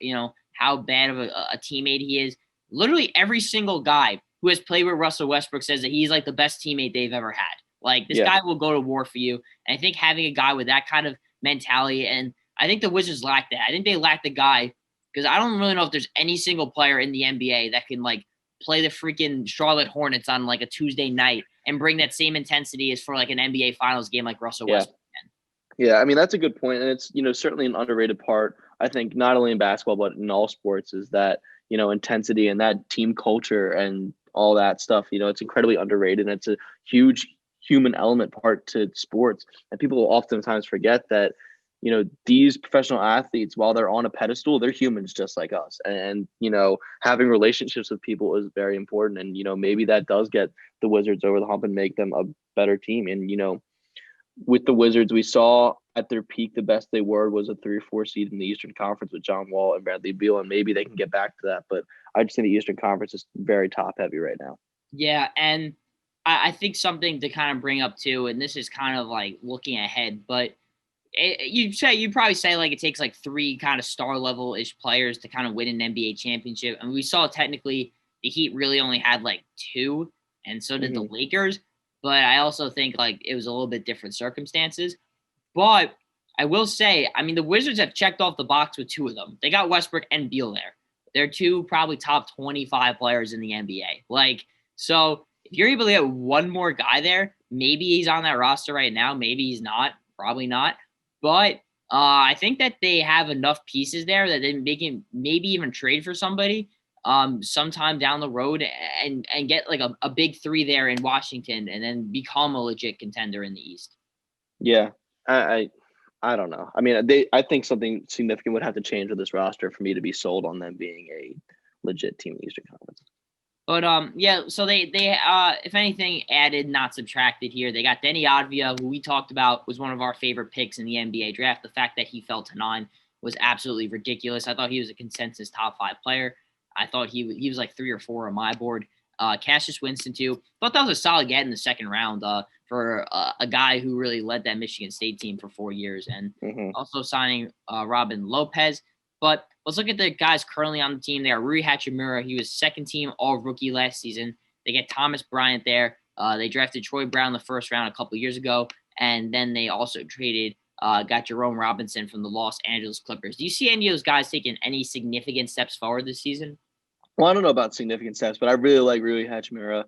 how bad of a teammate he is, literally every single guy who has played with Russell Westbrook says that he's like the best teammate they've ever had. Like this guy will go to war for you. And I think having a guy with that kind of mentality, and I think the Wizards lack that. I think they lack the guy because I don't really know if there's any single player in the NBA that can like play the freaking Charlotte Hornets on like a Tuesday night and bring that same intensity as for like an NBA Finals game like Russell Westbrook can. Yeah, I mean that's a good point, and it's certainly an underrated part. I think not only in basketball but in all sports is that intensity and that team culture and all that stuff. It's incredibly underrated, and it's a huge human element part to sports, and people will oftentimes forget that these professional athletes, while they're on a pedestal, they're humans just like us. And having relationships with people is very important. And, maybe that does get the Wizards over the hump and make them a better team. And, with the Wizards, we saw at their peak, the best they were was a 3 or 4 seed in the Eastern Conference with John Wall and Bradley Beal. And maybe they can get back to that. But I just think the Eastern Conference is very top heavy right now. Yeah. And I think something to kind of bring up too, and this is kind of like looking ahead, but you'd probably say like it takes like 3 kind of star level ish players to kind of win an NBA championship. And we saw technically the Heat really only had like 2, and so did the Lakers. But I also think like it was a little bit different circumstances. But I will say, I mean, the Wizards have checked off the box with 2 of them. They got Westbrook and Beal there. They're 2 probably top 25 players in the NBA. Like, so if you're able to get one more guy there, maybe he's on that roster right now. Maybe he's not. Probably not. But I think that they have enough pieces there that they can maybe even trade for somebody sometime down the road and get like a big 3 there in Washington and then become a legit contender in the East. Yeah, I don't know. I mean, I think something significant would have to change with this roster for me to be sold on them being a legit team in the Eastern Conference. But yeah, so they if anything added, not subtracted here. They got Denny Advia, who we talked about was one of our favorite picks in the NBA draft. The fact that he fell to 9 was absolutely ridiculous. I thought he was a consensus top 5 player. I thought he was like 3 or 4 on my board. Cassius Winston too. Thought that was a solid get in the second round for a guy who really led that Michigan State team for 4 years, and also signing Robin Lopez. But let's look at the guys currently on the team. They are Rui Hachimura. He was second team all rookie last season. They get Thomas Bryant there. They drafted Troy Brown the first round a couple years ago. And then they also got Jerome Robinson from the Los Angeles Clippers. Do you see any of those guys taking any significant steps forward this season? Well, I don't know about significant steps, but I really like Rui Hachimura.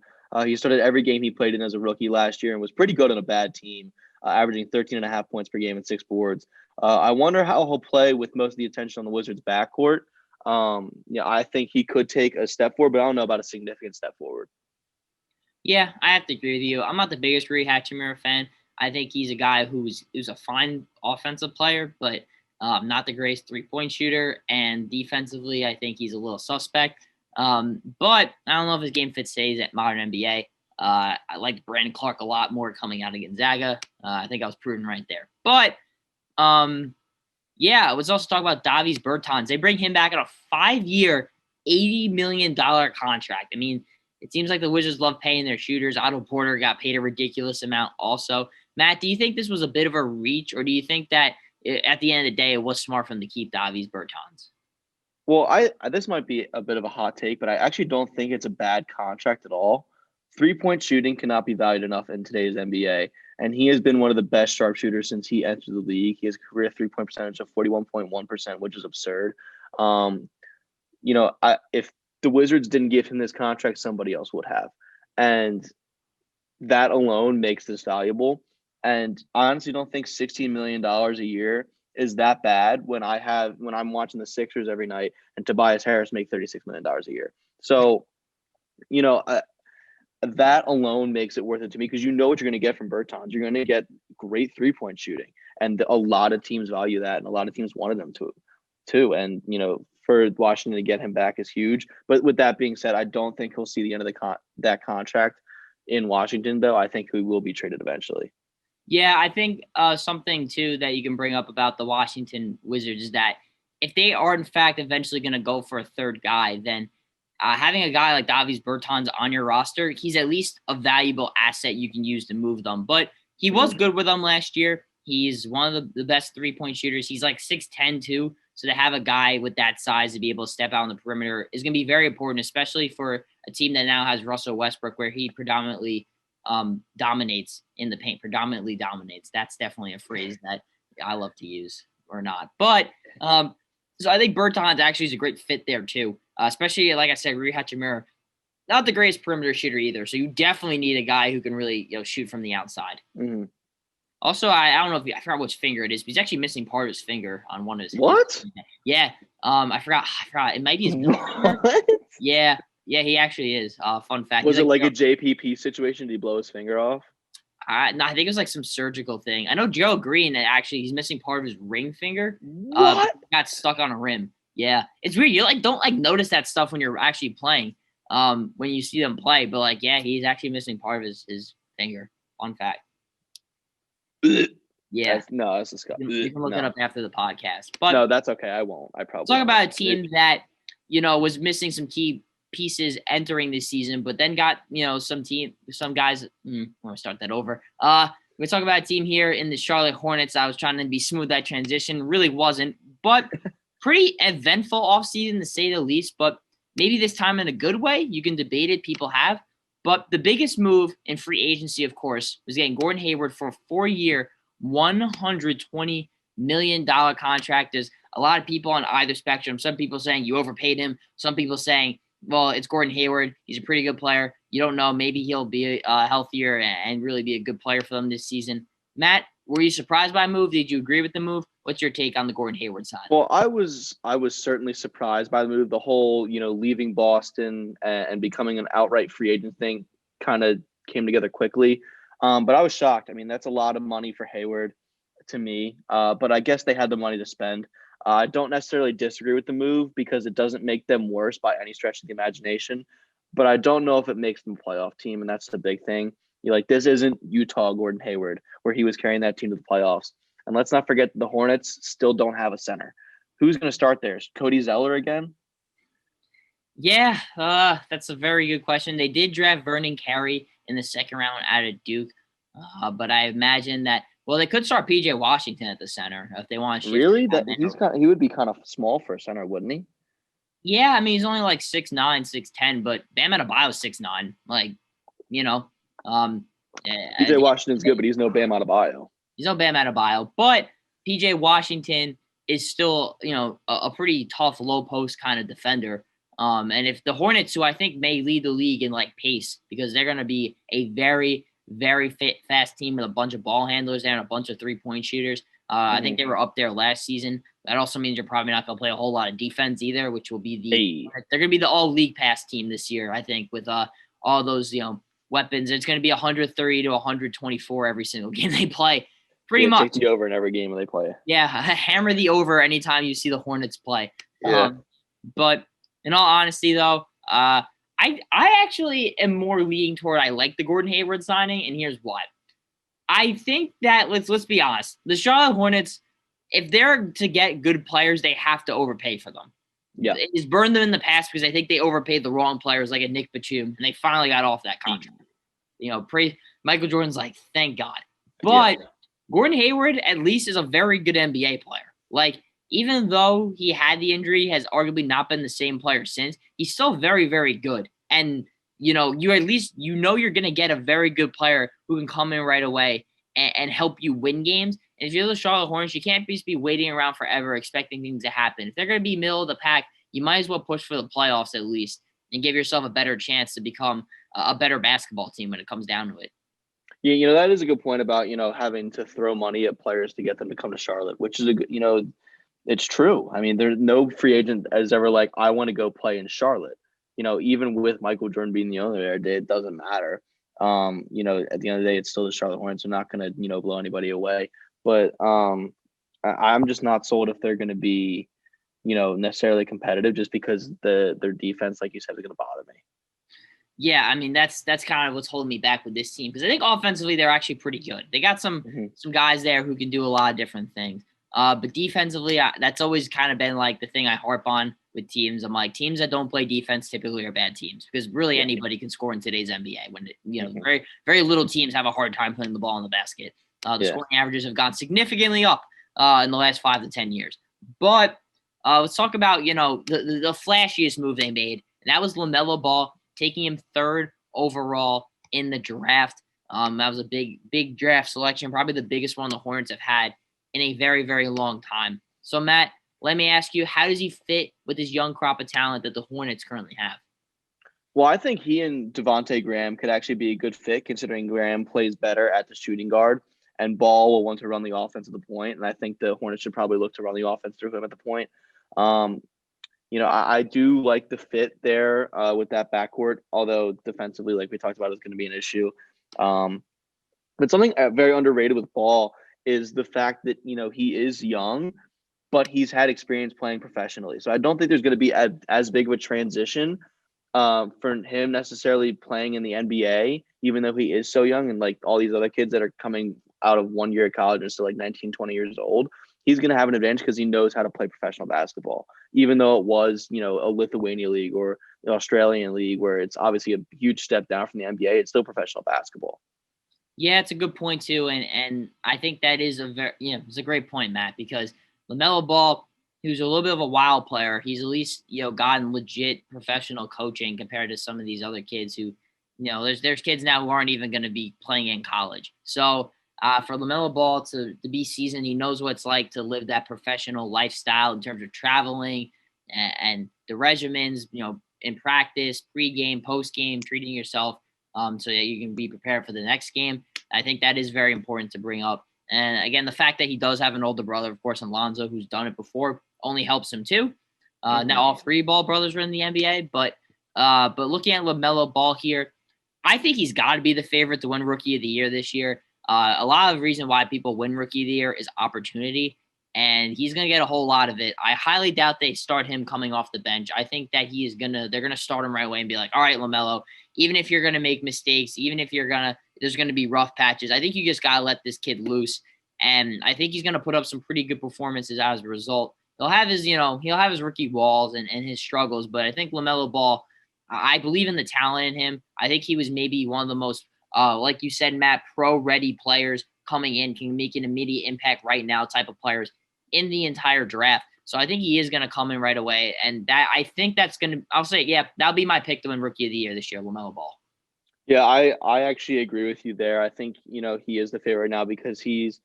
He started every game he played in as a rookie last year and was pretty good on a bad team, averaging 13.5 points per game and 6 boards. I wonder how he'll play with most of the attention on the Wizards' backcourt. I think he could take a step forward, but I don't know about a significant step forward. Yeah, I have to agree with you. I'm not the biggest Rui Hachimura fan. I think he's a guy who's a fine offensive player, but not the greatest three-point shooter. And defensively, I think he's a little suspect. But I don't know if his game fits today's at modern NBA. I liked Brandon Clark a lot more coming out of Gonzaga. I think I was prudent right there. But let's also talk about Davis Bertans. They bring him back on a 5-year, $80 million contract. I mean, it seems like the Wizards love paying their shooters. Otto Porter got paid a ridiculous amount also. Matt, do you think this was a bit of a reach, or do you think that at the end of the day, it was smart for them to keep Davis Bertans? Well, this might be a bit of a hot take, but I actually don't think it's a bad contract at all. 3-point shooting cannot be valued enough in today's NBA, and he has been one of the best sharpshooters since he entered the league. He has a career 3-point percentage of 41.1%, which is absurd. If the Wizards didn't give him this contract, somebody else would have, and that alone makes this valuable. And I honestly don't think $16 million a year is that bad when I'm watching the Sixers every night and Tobias Harris make $36 million a year. So, that alone makes it worth it to me, because you know what you're going to get from Bertans. You're going to get great 3-point shooting, and a lot of teams value that, and a lot of teams wanted them too. And for Washington to get him back is huge. But with that being said, I don't think he'll see the end of that contract in Washington, though. I think he will be traded eventually. Yeah, I think something too that you can bring up about the Washington Wizards is that if they are in fact eventually going to go for a third guy, then having a guy like Davis Bertans on your roster, he's at least a valuable asset you can use to move them. But he was good with them last year. He's one of the best 3-point shooters. He's like 6'10" too. So to have a guy with that size to be able to step out on the perimeter is going to be very important, especially for a team that now has Russell Westbrook, where he predominantly dominates in the paint. Predominantly dominates. That's definitely a phrase that I love to use, or not. But so I think Bertans actually is a great fit there too. Especially, like I said, Rui Hachimura, not the greatest perimeter shooter either. So you definitely need a guy who can really shoot from the outside. Mm-hmm. Also, I don't know I forgot which finger it is, but he's actually missing part of his finger on one of his. What? Yeah. I forgot. It might be his middle finger. Yeah. Yeah, he actually is. Fun fact. Was it like a JPP situation? Did he blow his finger off? No, I think it was like some surgical thing. I know Joe Green, actually, he's missing part of his ring finger. What? Got stuck on a rim. Yeah. It's weird. You don't notice that stuff when you're actually playing, when you see them play. But he's actually missing part of his finger. Fun fact. Yeah. That's disgusting. You can look it up after the podcast. But no, that's okay. I won't. I probably talk about a team that, was missing some key pieces entering this season, but then got, some guys. I'm going to start that over. We talk about a team here in the Charlotte Hornets. I was trying to be smooth that transition. Really wasn't, but pretty eventful offseason to say the least, but maybe this time in a good way. You can debate it. People have. But the biggest move in free agency, of course, was getting Gordon Hayward for a 4-year, $120 million contract. There's a lot of people on either spectrum. Some people saying you overpaid him. Some people saying, well, it's Gordon Hayward. He's a pretty good player. You don't know. Maybe he'll be healthier and really be a good player for them this season. Matt, were you surprised by the move? Did you agree with the move? What's your take on the Gordon Hayward side? Well, I was certainly surprised by the move. The whole, leaving Boston and becoming an outright free agent thing kind of came together quickly. But I was shocked. I mean, that's a lot of money for Hayward to me. But I guess they had the money to spend. I don't necessarily disagree with the move because it doesn't make them worse by any stretch of the imagination. But I don't know if it makes them a playoff team, and that's the big thing. This isn't Utah Gordon Hayward, where he was carrying that team to the playoffs. And let's not forget the Hornets still don't have a center. Who's going to start there? Cody Zeller again? Yeah, that's a very good question. They did draft Vernon Carey in the second round out of Duke, but I imagine that. Well, they could start PJ Washington at the center if they want to. Really? He would be kind of small for a center, wouldn't he? Yeah, I mean he's only like 6'9", 6'10", but Bam Adebayo's 6'9". PJ Washington's good, but he's no Bam Adebayo. He's no Bam Adebayo, but PJ Washington is still, a pretty tough low post kind of defender. And if the Hornets, who I think may lead the league in like pace, because they're going to be a very, very fast team with a bunch of ball handlers and a bunch of 3-point shooters. I think they were up there last season. That also means you're probably not going to play a whole lot of defense either, which will be they're going to be the all league pass team this year, I think, with all those, weapons. It's going to be 130 to 124 every single game they play. Pretty much. Take the over in every game they play. Yeah, hammer the over anytime you see the Hornets play. Yeah. But in all honesty, though, I actually am more leaning toward I like the Gordon Hayward signing, and here's why. I think that let's be honest, the Charlotte Hornets, if they're to get good players, they have to overpay for them. Yeah, it's burned them in the past because I think they overpaid the wrong players, like a Nick Batum, and they finally got off that contract. Michael Jordan's like, thank God. But Gordon Hayward at least is a very good NBA player. Like, even though he had the injury, has arguably not been the same player since, he's still very, very good. And, you at least, you're going to get a very good player who can come in right away and help you win games. And if you're the Charlotte Hornets, you can't just be waiting around forever expecting things to happen. If they're going to be middle of the pack, you might as well push for the playoffs at least and give yourself a better chance to become a better basketball team when it comes down to it. Yeah, that is a good point about, having to throw money at players to get them to come to Charlotte, which is it's true. I mean, there's no free agent is ever like, I want to go play in Charlotte. Even with Michael Jordan being the owner there, it doesn't matter. At the end of the day, it's still the Charlotte Hornets. They're not going to, blow anybody away. But I'm just not sold if they're going to be, necessarily competitive just because their defense, like you said, is going to bother me. Yeah, I mean, that's kind of what's holding me back with this team because I think offensively they're actually pretty good. They got some guys there who can do a lot of different things. But defensively, that's always kind of been like the thing I harp on with teams. I'm like, teams that don't play defense typically are bad teams because really anybody can score in today's NBA. When very, very little teams have a hard time putting the ball in the basket. The scoring averages have gone significantly up in the last 5 to 10 years. But let's talk about the flashiest move they made, and that was LaMelo Ball, taking him 3rd overall in the draft. That was a big draft selection, probably the biggest one the Hornets have had in a very, very long time. So, Matt, let me ask you, how does he fit with this young crop of talent that the Hornets currently have? Well, I think he and Devontae Graham could actually be a good fit, considering Graham plays better at the shooting guard, and Ball will want to run the offense at the point. And I think the Hornets should probably look to run the offense through him at the point. I do like the fit there with that backcourt, although defensively, like we talked about, is going to be an issue. But something very underrated with Ball is the fact that, he is young, but he's had experience playing professionally. So I don't think there's going to be as big of a transition for him necessarily playing in the NBA, even though he is so young. And like all these other kids that are coming out of 1 year of college and still like 19, 20 years old, he's going to have an advantage because he knows how to play professional basketball, even though it was, a Lithuania league or the Australian league where it's obviously a huge step down from the NBA. It's still professional basketball. Yeah, it's a good point too, and I think that is it's a great point, Matt, because LaMelo Ball, who's a little bit of a wild player, he's at least gotten legit professional coaching compared to some of these other kids who, there's kids now who aren't even going to be playing in college. So For LaMelo Ball to be seasoned, he knows what it's like to live that professional lifestyle in terms of traveling and the regimens, in practice, pre-game, post-game, treating yourself so that you can be prepared for the next game. I think that is very important to bring up. And again, the fact that he does have an older brother, of course, Alonzo, who's done it before, only helps him too. Now all three Ball brothers are in the NBA, but looking at LaMelo Ball here, I think he's got to be the favorite to win Rookie of the Year this year. A lot of the reason why people win Rookie of the Year is opportunity, and he's going to get a whole lot of it. I highly doubt they start him coming off the bench. I think that they're going to start him right away and be like, all right, LaMelo, even if you're going to make mistakes, even if there's going to be rough patches, I think you just got to let this kid loose. And I think he's going to put up some pretty good performances as a result. He'll have his rookie walls and his struggles, but I think LaMelo Ball, I believe in the talent in him. I think he was maybe one of the most, like you said, Matt, pro-ready players coming in, can make an immediate impact right now type of players in the entire draft. So I think he is going to come in right away. And I think that's going to – I'll say, yeah, that'll be my pick to win Rookie of the Year this year, LaMelo Ball. Yeah, I actually agree with you there. I think, he is the favorite right now because he's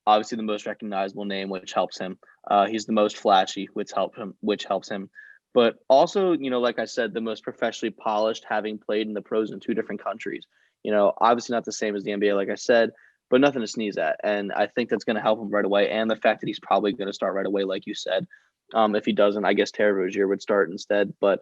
obviously the most recognizable name, which helps him. He's the most flashy, which helps him. But also, like I said, the most professionally polished, having played in the pros in two different countries. Obviously not the same as the NBA, like I said, but nothing to sneeze at. And I think that's going to help him right away. And the fact that he's probably going to start right away, like you said. If he doesn't, I guess Terry Rozier would start instead. But,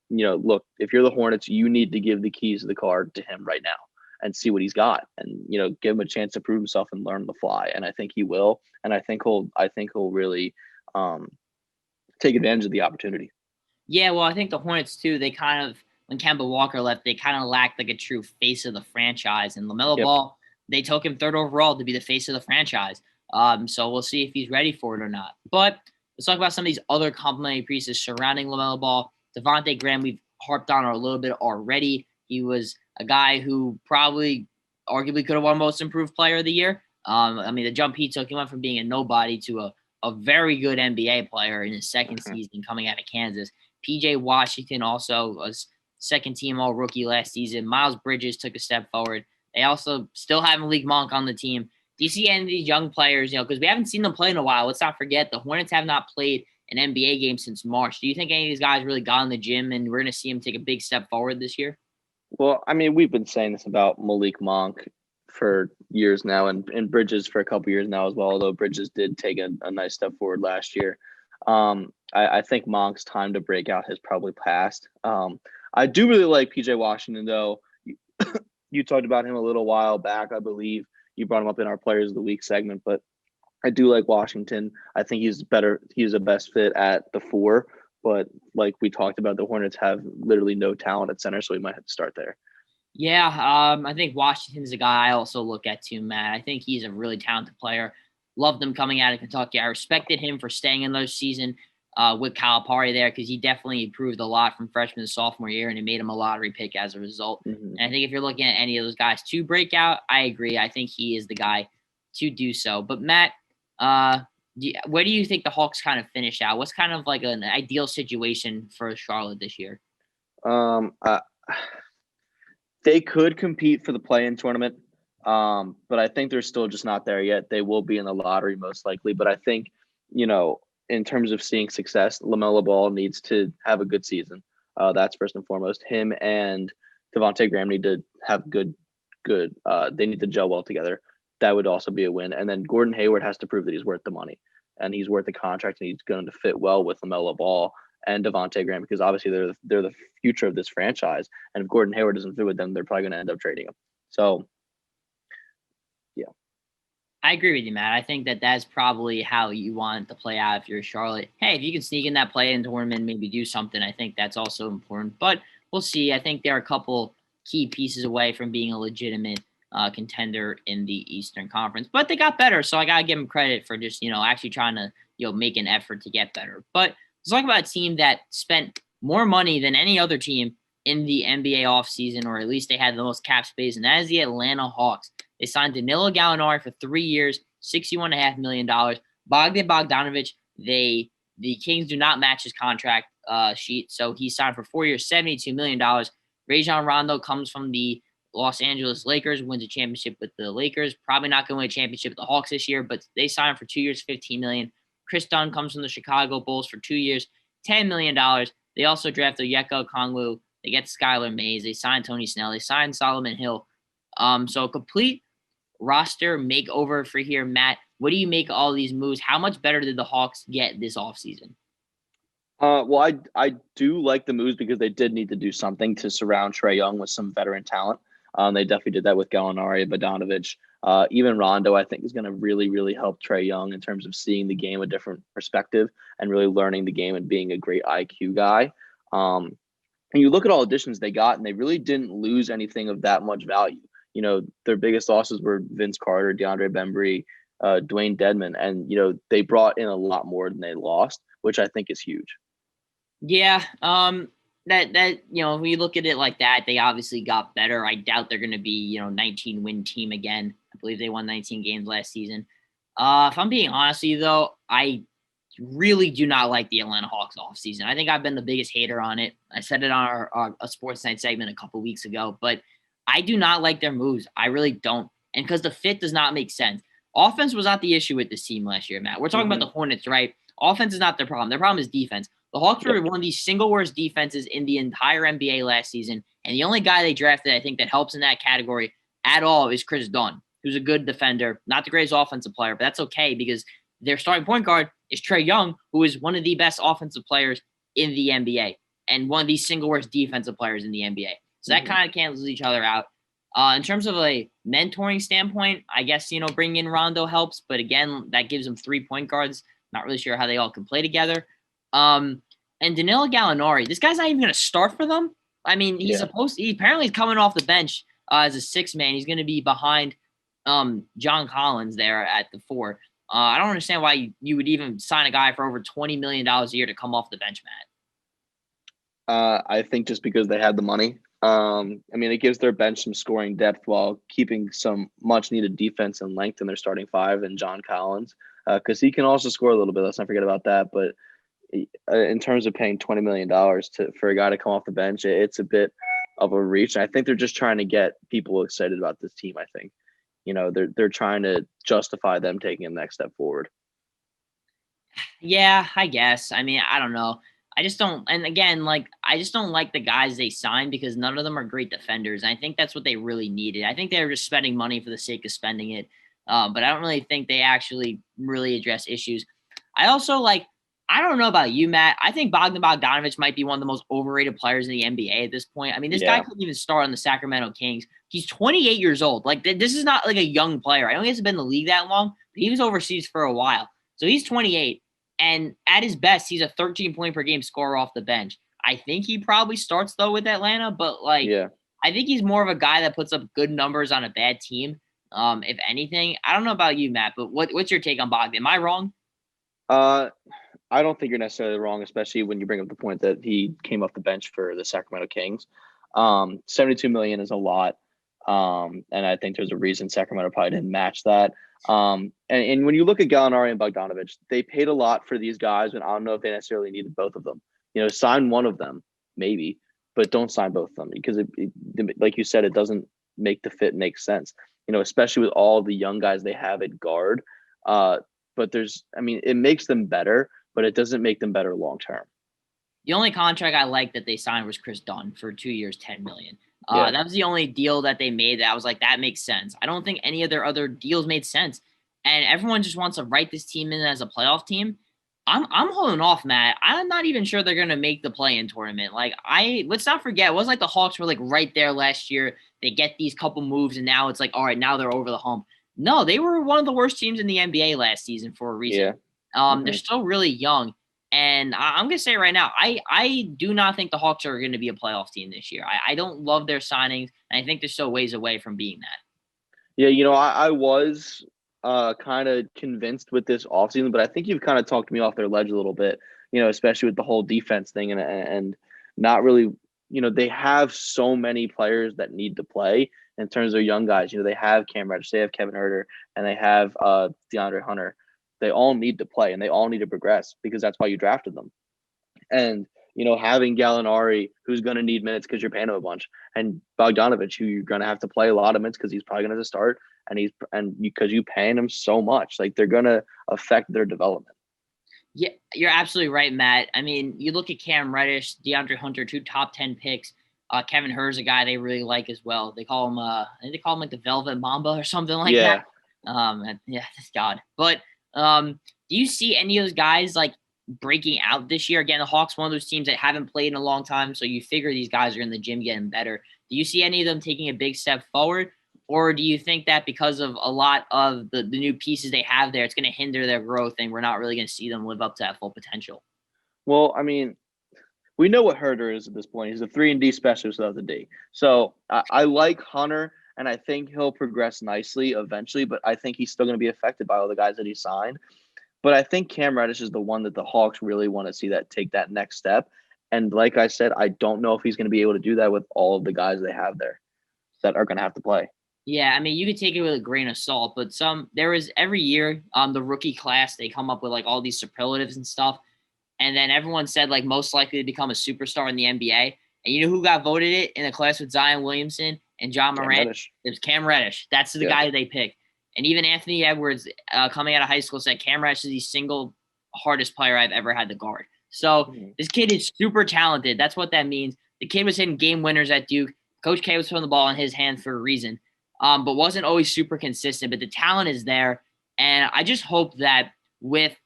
look, if you're the Hornets, you need to give the keys of the car to him right now and see what he's got and, give him a chance to prove himself and learn on the fly. And I think he will. And I think he'll really take advantage of the opportunity. Yeah, well, I think the Hornets too, they kind of, when Kemba Walker left, they kind of lacked like a true face of the franchise. And LaMelo Ball, they took him 3rd overall to be the face of the franchise. So we'll see if he's ready for it or not. But let's talk about some of these other complementary pieces surrounding LaMelo Ball. Devontae Graham, we've harped on a little bit already. He was a guy who probably arguably could have won Most Improved Player of the Year. The jump he took, he went from being a nobody to a very good NBA player in his second season coming out of Kansas. PJ Washington also was second-team All-Rookie last season. Miles Bridges took a step forward. They also still have Malik Monk on the team. Do you see any of these young players, because we haven't seen them play in a while. Let's not forget the Hornets have not played an NBA game since March. Do you think any of these guys really got in the gym and we're going to see him take a big step forward this year? Well, we've been saying this about Malik Monk for years now and Bridges for a couple years now as well, although Bridges did take a nice step forward last year. I think Monk's time to break out has probably passed. I do really like PJ Washington, though. You talked about him a little while back, I believe. You brought him up in our Players of the Week segment, but I do like Washington. I think he's better. He's the best fit at the 4, but like we talked about, the Hornets have literally no talent at center, so we might have to start there. Yeah, I think Washington's a guy I also look at too, Matt. I think he's a really talented player. Loved him coming out of Kentucky. I respected him for staying in those season with Calipari there because he definitely improved a lot from freshman to sophomore year, and it made him a lottery pick as a result. And I think if you're looking at any of those guys to break out, I agree. I think he is the guy to do so. But Matt, where do you think the Hawks kind of finish out? What's kind of like an ideal situation for Charlotte this year? They could compete for the play-in tournament. But I think they're still just not there yet. They will be in the lottery most likely. But I think, in terms of seeing success, LaMelo Ball needs to have a good season. That's first and foremost. Him and Devontae Graham need to have good. They need to gel well together. That would also be a win. And then Gordon Hayward has to prove that he's worth the money and he's worth the contract and he's going to fit well with LaMelo Ball and Devontae Graham because obviously they're the future of this franchise. And if Gordon Hayward doesn't fit with them, they're probably going to end up trading him. So. Yeah, I agree with you, Matt. I think that that's probably how you want it to play out if you're Charlotte. Hey, if you can sneak in that play-in tournament, maybe do something, I think that's also important. But we'll see. I think there are a couple key pieces away from being a legitimate contender in the Eastern Conference. But they got better, so I got to give them credit for just, actually trying to, make an effort to get better. But let's talk about a team that spent more money than any other team in the NBA offseason, or at least they had the most cap space, and that is the Atlanta Hawks. They signed Danilo Gallinari for 3 years, $61.5 million. Bogdan Bogdanovic, the Kings do not match his contract sheet, so he signed for 4 years, $72 million. Rajon Rondo comes from the Los Angeles Lakers, wins a championship with the Lakers. Probably not going to win a championship with the Hawks this year, but they signed for 2 years, $15 million. Chris Dunn comes from the Chicago Bulls for 2 years, $10 million. They also drafted Yeko Kongwu. They get Skylar Mays. They signed Tony Snell. They signed Solomon Hill. So a complete roster makeover for here, Matt. What do you make of all these moves? How much better did the Hawks get this offseason? Well, I do like the moves because they did need to do something to surround Trae Young with some veteran talent. They definitely did that with Gallinari, Bogdanovic. Even Rondo, I think, is going to really, really help Trae Young in terms of seeing the game a different perspective and really learning the game and being a great IQ guy. And you look at all additions they got, and they really didn't lose anything of that much value. You know, their biggest losses were Vince Carter, DeAndre Bembry, Dwayne Dedmon, and, you know, they brought in a lot more than they lost, which I think is huge. Yeah, that you know, when you look at it like that, they obviously got better. I doubt they're going to be 19-win team again. I believe they won 19 games last season. If I'm being honest with you, though, I really do not like the Atlanta Hawks offseason. I think I've been the biggest hater on it. I said it on our Sports Night segment a couple weeks ago, but I do not like their moves. I really don't, and because the fit does not make sense. Offense was not the issue with this team last year, Matt. We're talking about the Hornets, right? Offense is not their problem. Their problem is defense. The Hawks were one of the single worst defenses in the entire NBA last season. And the only guy they drafted, I think, that helps in that category at all is Chris Dunn, who's a good defender. Not the greatest offensive player, but that's okay because their starting point guard is Trae Young, who is one of the best offensive players in the NBA and one of the single worst defensive players in the NBA. So that kind of cancels each other out. In terms of a mentoring standpoint, I guess, bringing in Rondo helps. But again, that gives them 3 point guards. Not really sure how they all can play together. And Danilo Gallinari, this guy's not even going to start for them. I mean, he apparently is coming off the bench as a sixth man. He's going to be behind John Collins there at the 4. I don't understand why you would even sign a guy for over $20 million a year to come off the bench, Matt. I think just because they had the money. I mean, it gives their bench some scoring depth while keeping some much needed defense and length in their starting 5 and John Collins, because he can also score a little bit. Let's not forget about that. But in terms of paying $20 million for a guy to come off the bench, it's a bit of a reach. And I think they're just trying to get people excited about this team. I think, they're trying to justify them taking a next step forward. Yeah, I guess. I mean, I don't know. I just don't. And again, I just don't like the guys they signed because none of them are great defenders. And I think that's what they really needed. I think they were just spending money for the sake of spending it. But I don't really think they actually really address issues. I also I don't know about you, Matt. I think Bogdan Bogdanovic might be one of the most overrated players in the NBA at this point. I mean, this guy couldn't even start on the Sacramento Kings. He's 28 years old. This is not a young player. I know he hasn't been in the league that long, but he was overseas for a while. So he's 28. And at his best, he's a 13 point per game scorer off the bench. I think he probably starts, though, with Atlanta. But, I think he's more of a guy that puts up good numbers on a bad team, if anything. I don't know about you, Matt, but what's your take on Bogdan? Am I wrong? I don't think you're necessarily wrong, especially when you bring up the point that he came off the bench for the Sacramento Kings. $72 million is a lot. And I think there's a reason Sacramento probably didn't match that. And when you look at Gallinari and Bogdanovic, they paid a lot for these guys, and I don't know if they necessarily needed both of them. Sign one of them, maybe, but don't sign both of them because, like you said, it doesn't make the fit make sense, especially with all the young guys they have at guard. But it makes them better, but it doesn't make them better long term. The only contract I liked that they signed was Chris Dunn for 2 years, $10 million. That was the only deal that they made that I was like, that makes sense. I don't think any of their other deals made sense. And everyone just wants to write this team in as a playoff team. I'm holding off, Matt. I'm not even sure they're gonna make the play-in tournament. Let's not forget, it wasn't like the Hawks were right there last year. They get these couple moves, and now it's all right, now they're over the hump. No, they were one of the worst teams in the NBA last season for a reason. They're still really young. And I'm going to say right now, I do not think the Hawks are going to be a playoff team this year. I don't love their signings, and I think they're still ways away from being that. Yeah, I was kind of convinced with this offseason, but I think you've kind of talked me off their ledge a little bit, especially with the whole defense thing and not really, they have so many players that need to play in terms of young guys. They have Cam Reddish, they have Kevin Huerter, and they have DeAndre Hunter. They all need to play and they all need to progress because that's why you drafted them. And, having Gallinari, who's going to need minutes because you're paying him a bunch, and Bogdanovich, who you're going to have to play a lot of minutes because he's probably going to have to start, and because you paying him so much, like they're going to affect their development. Yeah, you're absolutely right, Matt. I mean, you look at Cam Reddish, DeAndre Hunter, 2 top 10 picks. Kevin Herr's a guy they really like as well. They call him, I think they call him like the Velvet Mamba or something like that. That's God. But do you see any of those guys like breaking out this year? Again, the Hawks, one of those teams that haven't played in a long time, so you figure these guys are in the gym getting better. Do you see any of them taking a big step forward? Or do you think that because of a lot of the new pieces they have there, it's going to hinder their growth and we're not really going to see them live up to that full potential? Well, I mean, we know what Herder is at this point. He's a 3-and-D specialist without the D. So I like Hunter, and I think he'll progress nicely eventually, but I think he's still going to be affected by all the guys that he signed. But I think Cam Reddish is the one that the Hawks really want to see that take that next step. And like I said, I don't know if he's going to be able to do that with all of the guys they have there that are going to have to play. Yeah, I mean, you could take it with a grain of salt, but there is every year, the rookie class, they come up with like all these superlatives and stuff. And then everyone said like most likely to become a superstar in the NBA. And you know who got voted it in the class with Zion Williamson and John Morant? It was Cam Reddish. That's the guy they picked. And even Anthony Edwards, coming out of high school, said Cam Reddish is the single hardest player I've ever had to guard. So this kid is super talented. That's what that means. The kid was hitting game winners at Duke. Coach K was putting the ball in his hands for a reason. But wasn't always super consistent. But the talent is there, and I just hope that with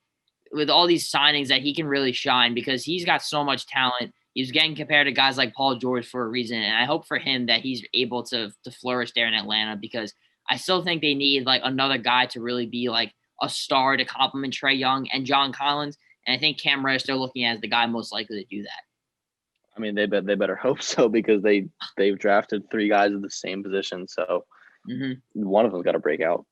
all these signings that he can really shine because he's got so much talent. He's getting compared to guys like Paul George for a reason, and I hope for him that he's able to flourish there in Atlanta because I still think they need like another guy to really be like a star to complement Trae Young and John Collins, and I think Cam Reddish they're looking at as the guy most likely to do that. I mean, they better hope so because they've drafted 3 guys in the same position, so. One of them's got to break out.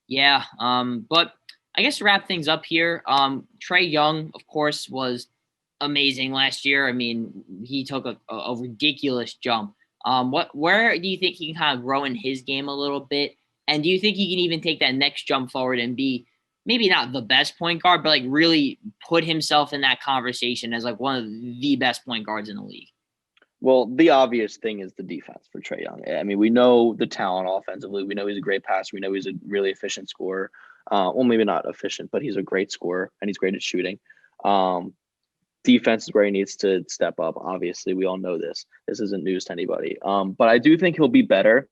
Yeah. But I guess to wrap things up here, Trae Young, of course, was amazing last year. I mean, he took a ridiculous jump. Where do you think he can kind of grow in his game a little bit? And do you think he can even take that next jump forward and be maybe not the best point guard, but like really put himself in that conversation as like one of the best point guards in the league? Well, the obvious thing is the defense for Trae Young. I mean, we know the talent offensively. We know he's a great passer. We know he's a really efficient scorer. Well, maybe not efficient, but he's a great scorer, and he's great at shooting. Defense is where he needs to step up. Obviously, we all know this. This isn't news to anybody. But I do think he'll be better,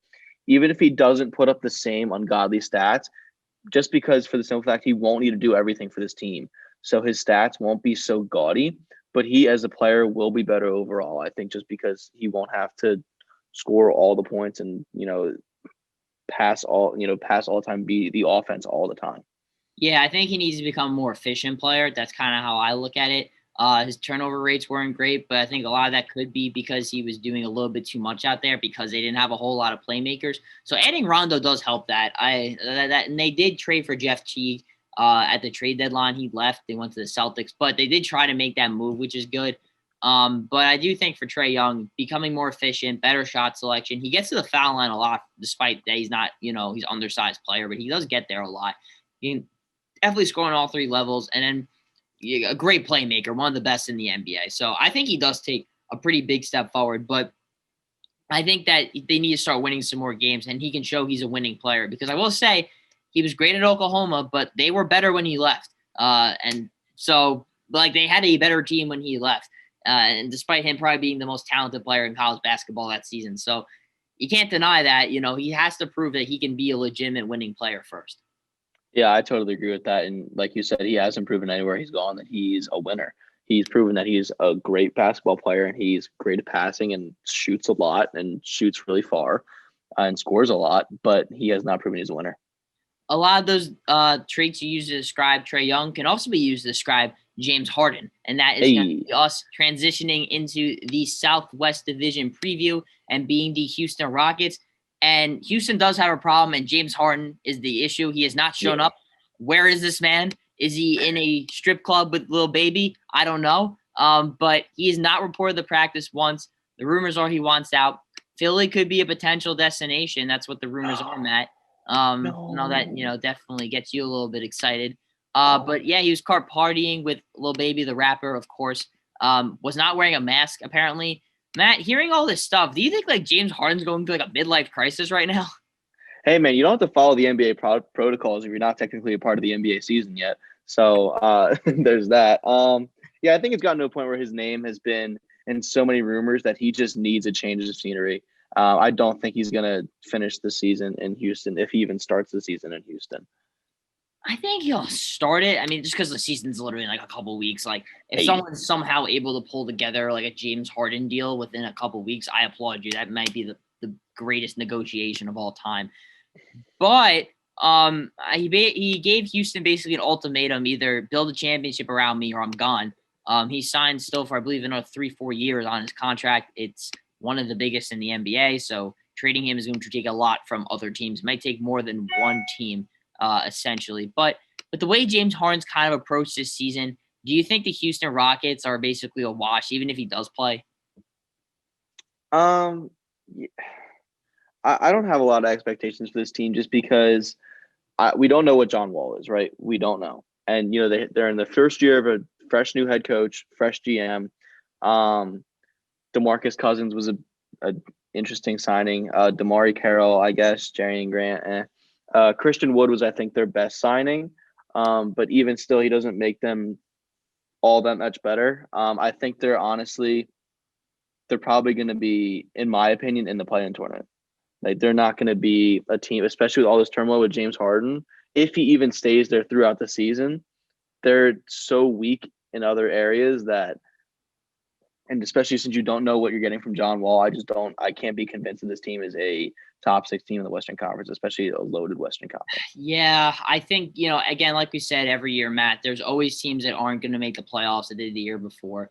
even if he doesn't put up the same ungodly stats, just because for the simple fact he won't need to do everything for this team. So his stats won't be so gaudy. But he, as a player, will be better overall, I think, just because he won't have to score all the points and, pass all the time, be the offense all the time. Yeah, I think he needs to become a more efficient player. That's kind of how I look at it. His turnover rates weren't great, but I think a lot of that could be because he was doing a little bit too much out there because they didn't have a whole lot of playmakers. So adding Rondo does help that. And they did trade for Jeff Teague. At the trade deadline, he left. They went to the Celtics, but they did try to make that move, which is good. But I do think for Trae Young, becoming more efficient, better shot selection. He gets to the foul line a lot, despite that he's not, he's undersized player, but he does get there a lot. He can definitely score on all 3 levels, and then a great playmaker, one of the best in the NBA. So I think he does take a pretty big step forward, but I think that they need to start winning some more games, and he can show he's a winning player because I will say, he was great at Oklahoma, but they were better when he left. And so, like, they had a better team when he left. And despite him probably being the most talented player in college basketball that season. So you can't deny that, he has to prove that he can be a legitimate winning player first. Yeah, I totally agree with that. And like you said, he hasn't proven anywhere he's gone that he's a winner. He's proven that he's a great basketball player and he's great at passing and shoots a lot and shoots really far and scores a lot, but he has not proven he's a winner. A lot of those traits you use to describe Trae Young can also be used to describe James Harden. And that is going to be us transitioning into the Southwest Division preview and being the Houston Rockets. And Houston does have a problem, and James Harden is the issue. He has not shown up. Where is this man? Is he in a strip club with Lil Baby? I don't know. But he has not reported the practice once. The rumors are he wants out. Philly could be a potential destination. That's what the rumors are, Matt. No, that, definitely gets you a little bit excited. But yeah, he was caught partying with Lil Baby, the rapper, of course. was not wearing a mask apparently. Matt, hearing all this stuff, do you think like James Harden's going through like a midlife crisis right now? Hey, man, you don't have to follow the NBA protocols if you're not technically a part of the NBA season yet. So there's that. Yeah, I think it's gotten to a point where his name has been in so many rumors that he just needs a change of scenery. I don't think he's going to finish the season in Houston if he even starts the season in Houston. I think he'll start it. I mean, just because the season's literally in like a couple weeks. Like, if Hey. someone's somehow able to pull together like a James Harden deal within a couple weeks, I applaud you. That might be the greatest negotiation of all time. But he gave Houston basically an ultimatum: either build a championship around me or I'm gone. He signed still for, I believe, another 3-4 years on his contract. It's one of the biggest in the NBA. So trading him is going to take a lot from other teams. It might take more than one team, essentially. But the way James Harden's kind of approached this season, do you think the Houston Rockets are basically a wash, even if he does play? Yeah. I don't have a lot of expectations for this team just because we don't know what John Wall is, right? We don't know. And, they're in the first year of a fresh new head coach, fresh GM. DeMarcus Cousins was a interesting signing. Damari Carroll, I guess, Jerry Grant. Christian Wood was, I think, their best signing. But even still, he doesn't make them all that much better. I think they're probably going to be, in my opinion, in the play-in tournament. Like, they're not going to be a team, especially with all this turmoil with James Harden. If he even stays there throughout the season, they're so weak in other areas that, and especially since you don't know what you're getting from John Wall, I can't be convinced that this team is a top 6 team in the Western Conference, especially a loaded Western Conference. Yeah, I think, again, like we said every year, Matt, there's always teams that aren't going to make the playoffs that did the year before.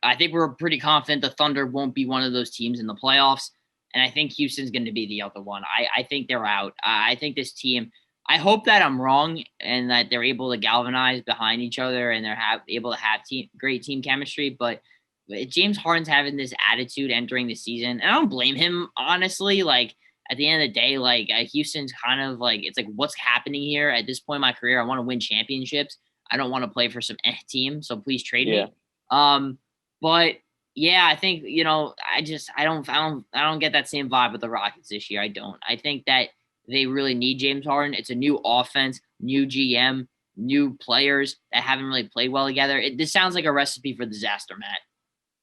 I think we're pretty confident the Thunder won't be one of those teams in the playoffs. And I think Houston's going to be the other one. I think they're out. I think this team, I hope that I'm wrong and that they're able to galvanize behind each other and they're able to have great team chemistry. But James Harden's having this attitude entering the season, and I don't blame him, honestly. Like, at the end of the day, like, Houston's kind of like, it's like, what's happening here at this point in my career? I want to win championships. I don't want to play for some team, so please trade me. But yeah, I think, I don't get that same vibe with the Rockets this year. I don't. I think that they really need James Harden. It's a new offense, new GM, new players that haven't really played well together. This sounds like a recipe for disaster, Matt.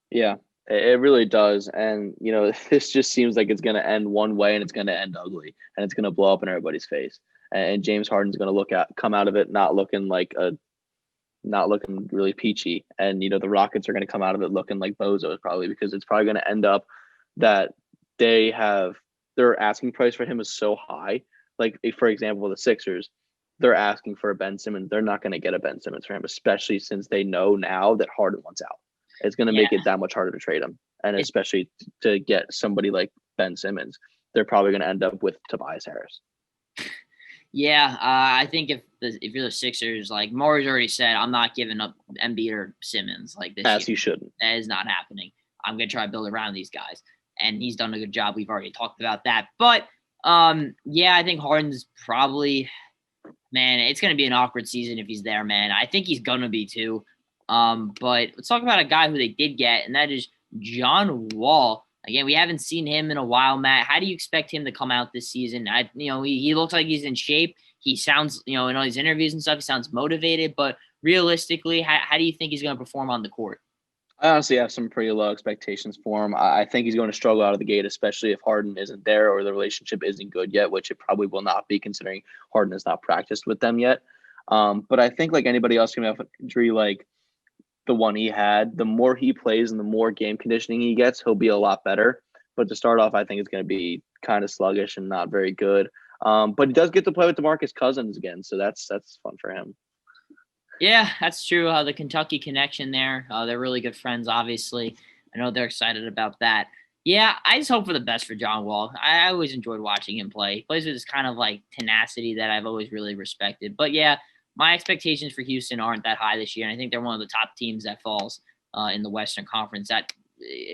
Yeah, it really does. And, this just seems like it's going to end one way and it's going to end ugly and it's going to blow up in everybody's face. And James Harden's going to come out of it not looking really peachy. And, the Rockets are going to come out of it looking like bozos probably, because it's probably going to end up that their asking price for him is so high. Like, for example, the Sixers, they're asking for a Ben Simmons. They're not going to get a Ben Simmons for him, especially since they know now that Harden wants out. It's going to make it that much harder to trade him. And especially to get somebody like Ben Simmons, they're probably going to end up with Tobias Harris. Yeah, I think if you're the Sixers, like Maury's already said, I'm not giving up Embiid or Simmons like this. As you shouldn't. That is not happening. I'm going to try to build around these guys. And he's done a good job. We've already talked about that. But, I think Harden's probably, man, it's going to be an awkward season if he's there, man. I think he's going to be too. But let's talk about a guy who they did get, and that is John Wall. Again, we haven't seen him in a while, Matt. How do you expect him to come out this season? He looks like he's in shape. He sounds, in all these interviews and stuff, he sounds motivated. But realistically, how do you think he's going to perform on the court? I honestly have some pretty low expectations for him. I think he's going to struggle out of the gate, especially if Harden isn't there or the relationship isn't good yet, which it probably will not be considering Harden has not practiced with them yet. But I think like anybody else coming off an injury like the one he had, the more he plays and the more game conditioning he gets, he'll be a lot better. But to start off, I think it's going to be kind of sluggish and not very good. But he does get to play with DeMarcus Cousins again, so that's fun for him. Yeah, that's true. The Kentucky connection there. They're really good friends, obviously. I know they're excited about that. Yeah, I just hope for the best for John Wall. I always enjoyed watching him play. He plays with this kind of like tenacity that I've always really respected. But yeah, my expectations for Houston aren't that high this year. And I think they're one of the top teams that falls in the Western Conference that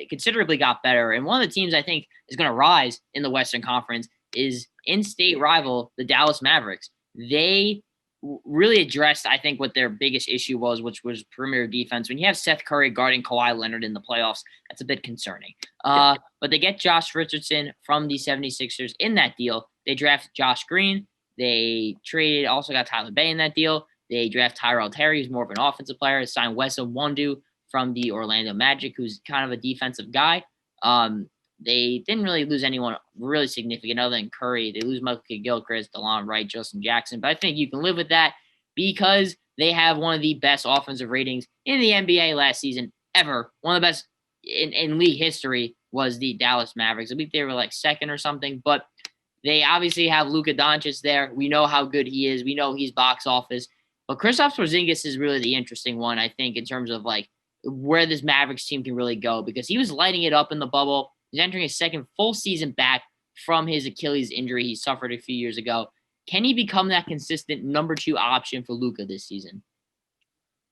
considerably got better. And one of the teams I think is going to rise in the Western Conference is in-state rival, the Dallas Mavericks. They really addressed, I think, what their biggest issue was, which was perimeter defense. When you have Seth Curry guarding Kawhi Leonard in the playoffs, that's a bit concerning. But they get Josh Richardson from the 76ers in that deal. They draft Josh Green. They also got Tyler Bay in that deal. They draft Tyrell Terry, who's more of an offensive player. They signed Wes Iwundu from the Orlando Magic, who's kind of a defensive guy. They didn't really lose anyone really significant other than Curry. They lose Michael Kidd-Gilchrist, DeLon Wright, Justin Jackson. But I think you can live with that because they have one of the best offensive ratings in the NBA last season ever. One of the best in league history was the Dallas Mavericks. I think they were like second or something. But they obviously have Luka Doncic there. We know how good he is. We know he's box office. But Kristaps Porzingis is really the interesting one, I think, in terms of like where this Mavericks team can really go because he was lighting it up in the bubble. He's entering his second full season back from his Achilles injury he suffered a few years ago. Can he become that consistent number 2 option for Luka this season?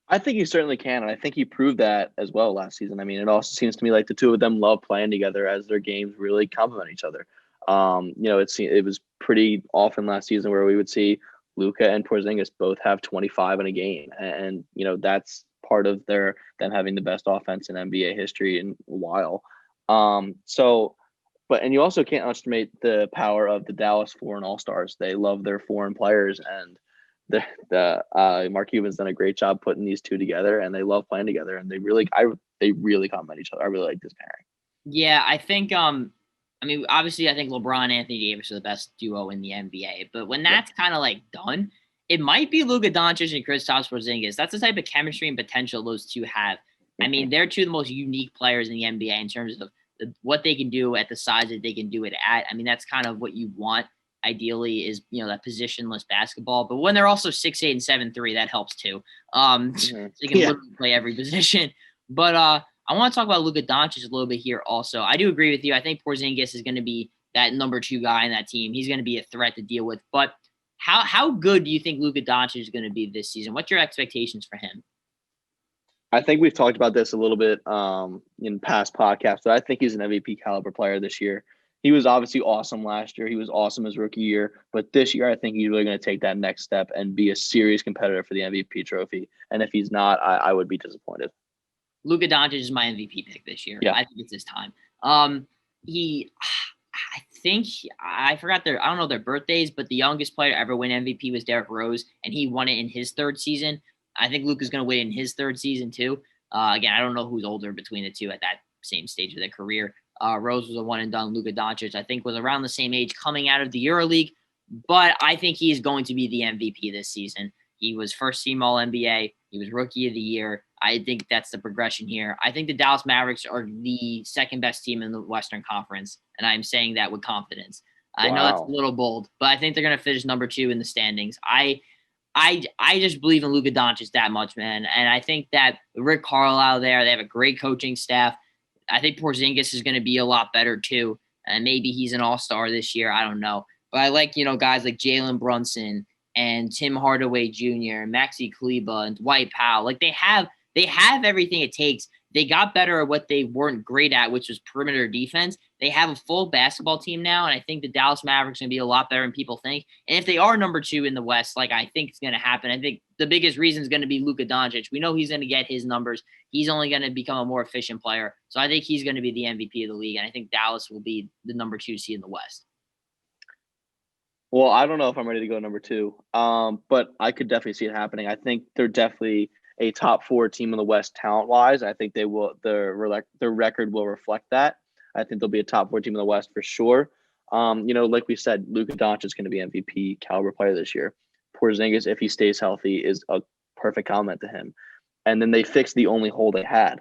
I think he certainly can, and I think he proved that as well last season. I mean, it also seems to me like the two of them love playing together as their games really complement each other. It was pretty often last season where we would see Luka and Porzingis both have 25 in a game, and that's part of them having the best offense in NBA history in a while. And you also can't underestimate the power of the Dallas foreign all-stars. They love their foreign players, and Mark Cuban's done a great job putting these two together, and they love playing together, and they really complement each other. I really like this pairing. Yeah, I think obviously I think LeBron and Anthony Davis are the best duo in the NBA, but when that's kind of like done, it might be Luka Doncic and Kristaps Porzingis. That's the type of chemistry and potential those two have. I mean, they're two of the most unique players in the NBA in terms of what they can do at the size that they can do it at. I mean, that's kind of what you want ideally is, that positionless basketball. But when they're also 6'8" and 7'3", that helps too. So they can literally play every position. But I want to talk about Luka Doncic a little bit here also. I do agree with you. I think Porzingis is going to be that number 2 guy in that team. He's going to be a threat to deal with. But how good do you think Luka Doncic is going to be this season? What's your expectations for him? I think we've talked about this a little bit in past podcasts, but I think he's an MVP caliber player this year. He was obviously awesome last year. He was awesome his rookie year. But this year, I think he's really going to take that next step and be a serious competitor for the MVP trophy. And if he's not, I would be disappointed. Luka Doncic is my MVP pick this year. Yeah. I think it's his time. I forgot I don't know their birthdays, but the youngest player to ever win MVP was Derrick Rose, and he won it in his 3rd season. I think Luka's going to win in his 3rd season too. Again, I don't know who's older between the two at that same stage of their career. Rose was a one and done. Luka Doncic, I think, was around the same age coming out of the EuroLeague, but I think he's going to be the MVP this season. He was first team All NBA. He was Rookie of the Year. I think that's the progression here. I think the Dallas Mavericks are the 2nd best team in the Western Conference, and I'm saying that with confidence. I know that's a little bold, but I think they're going to finish number 2 in the standings. I just believe in Luka Doncic that much, man. And I think that Rick Carlisle there, they have a great coaching staff. I think Porzingis is going to be a lot better too. And maybe he's an all-star this year. I don't know. But I like, guys like Jalen Brunson and Tim Hardaway Jr. and Maxi Kleber and Dwight Powell. Like they have everything it takes. They got better at what they weren't great at, which was perimeter defense. They have a full basketball team now, and I think the Dallas Mavericks are going to be a lot better than people think. And if they are number 2 in the West, like I think it's going to happen, I think the biggest reason is going to be Luka Doncic. We know he's going to get his numbers. He's only going to become a more efficient player. So I think he's going to be the MVP of the league, and I think Dallas will be the number 2 seed in the West. Well, I don't know if I'm ready to go number 2, but I could definitely see it happening. I think they're definitely a top 4 team in the West talent-wise. I think they will. Their record will reflect that. I think they'll be a top 4 team in the West for sure. Like we said, Luka Doncic is going to be MVP caliber player this year. Porzingis, if he stays healthy, is a perfect complement to him. And then they fixed the only hole they had,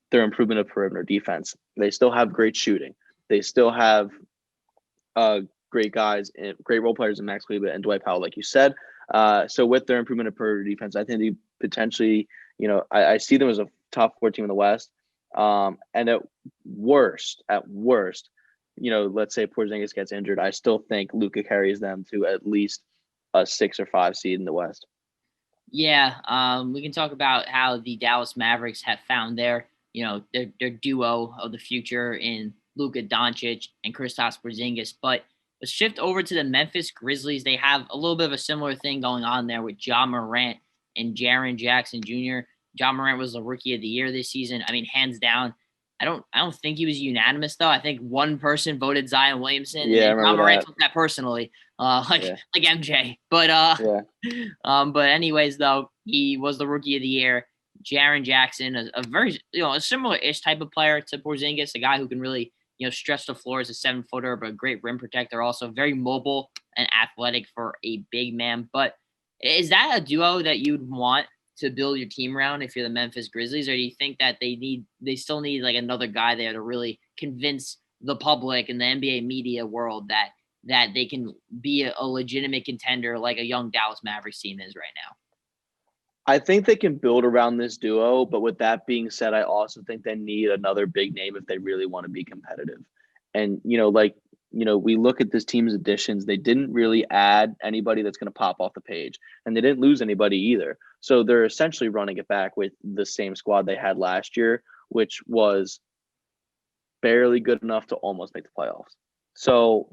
their improvement of perimeter defense. They still have great shooting. They still have great guys, and great role players in Max Kleber and Dwight Powell, like you said. So with their improvement of perimeter defense, I think they potentially, I see them as a top 4 team in the West. And at worst, let's say Porzingis gets injured, I still think Luka carries them to at least a 6 or 5 seed in the West. Yeah, we can talk about how the Dallas Mavericks have found their duo of the future in Luka Doncic and Kristaps Porzingis. But Let's shift over to the Memphis Grizzlies. They have a little bit of a similar thing going on there with Ja Morant and Jaren Jackson Jr. Ja Morant was the Rookie of the Year this season. I mean, hands down. I don't think he was unanimous though. I think one person voted Zion Williamson, Yeah, I and Ja remember Morant that. took that personally, like Yeah. like MJ. But Yeah. but anyways, though, he was the Rookie of the Year. Jaren Jackson, a very a similar-ish type of player to Porzingis, a guy who can really stretch the floor as a 7-footer, but a great rim protector, also very mobile and athletic for a big man. But is that a duo that you'd want to build your team around if you're the Memphis Grizzlies, or do you think that they still need like another guy there to really convince the public and the NBA media world that they can be a legitimate contender like a young Dallas Mavericks team is right now? I think they can build around this duo, but with that being said, I also think they need another big name if they really want to be competitive. And, we look at this team's additions, they didn't really add anybody that's going to pop off the page, and they didn't lose anybody either. So they're essentially running it back with the same squad they had last year, which was barely good enough to almost make the playoffs. So,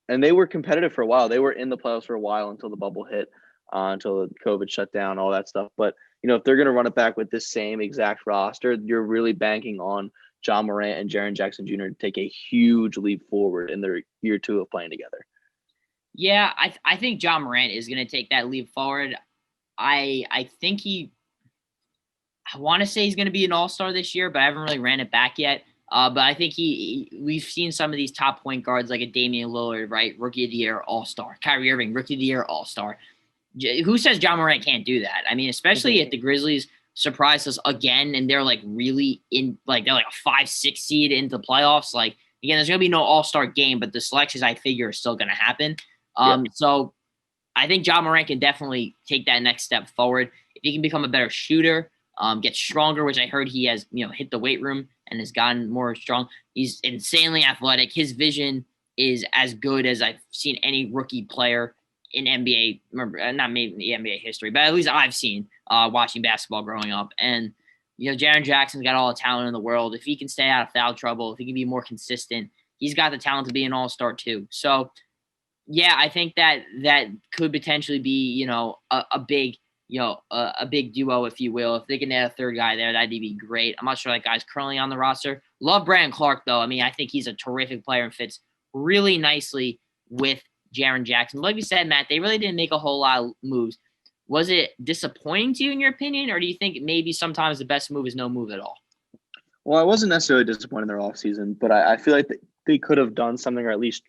and they were competitive for a while. They were in the playoffs for a while until the bubble hit. Until COVID shut down, all that stuff. But, if they're going to run it back with this same exact roster, you're really banking on Ja Morant and Jaren Jackson Jr. to take a huge leap forward in their year 2 of playing together. Yeah, I think Ja Morant is going to take that leap forward. I think I want to say he's going to be an all-star this year, but I haven't really ran it back yet. But I think we've seen some of these top point guards like a Damian Lillard, right? Rookie of the Year, all-star. Kyrie Irving, Rookie of the Year, all-star. Who says Ja Morant can't do that? I mean, especially if the Grizzlies surprise us again and they're like really they're like a 5-6 seed into playoffs. Like, again, there's going to be no all-star game, but the selections I figure are still going to happen. So I think Ja Morant can definitely take that next step forward. If he can become a better shooter, get stronger, which I heard he has, hit the weight room and has gotten more strong. He's insanely athletic. His vision is as good as I've seen any rookie player in NBA, not maybe the NBA history, but at least I've seen watching basketball growing up. And, Jaren Jackson's got all the talent in the world. If he can stay out of foul trouble, if he can be more consistent, he's got the talent to be an all-star too. So, yeah, I think that could potentially be, a big, a big duo, if you will. If they can add a third guy there, that'd be great. I'm not sure that guy's currently on the roster. Love Brandon Clark, though. I mean, I think he's a terrific player and fits really nicely with Jaren Jackson. Like you said, Matt, they really didn't make a whole lot of moves. Was it disappointing to you in your opinion, or do you think maybe sometimes the best move is no move at all? Well, I wasn't necessarily disappointed in their offseason, but I feel like they could have done something, or at least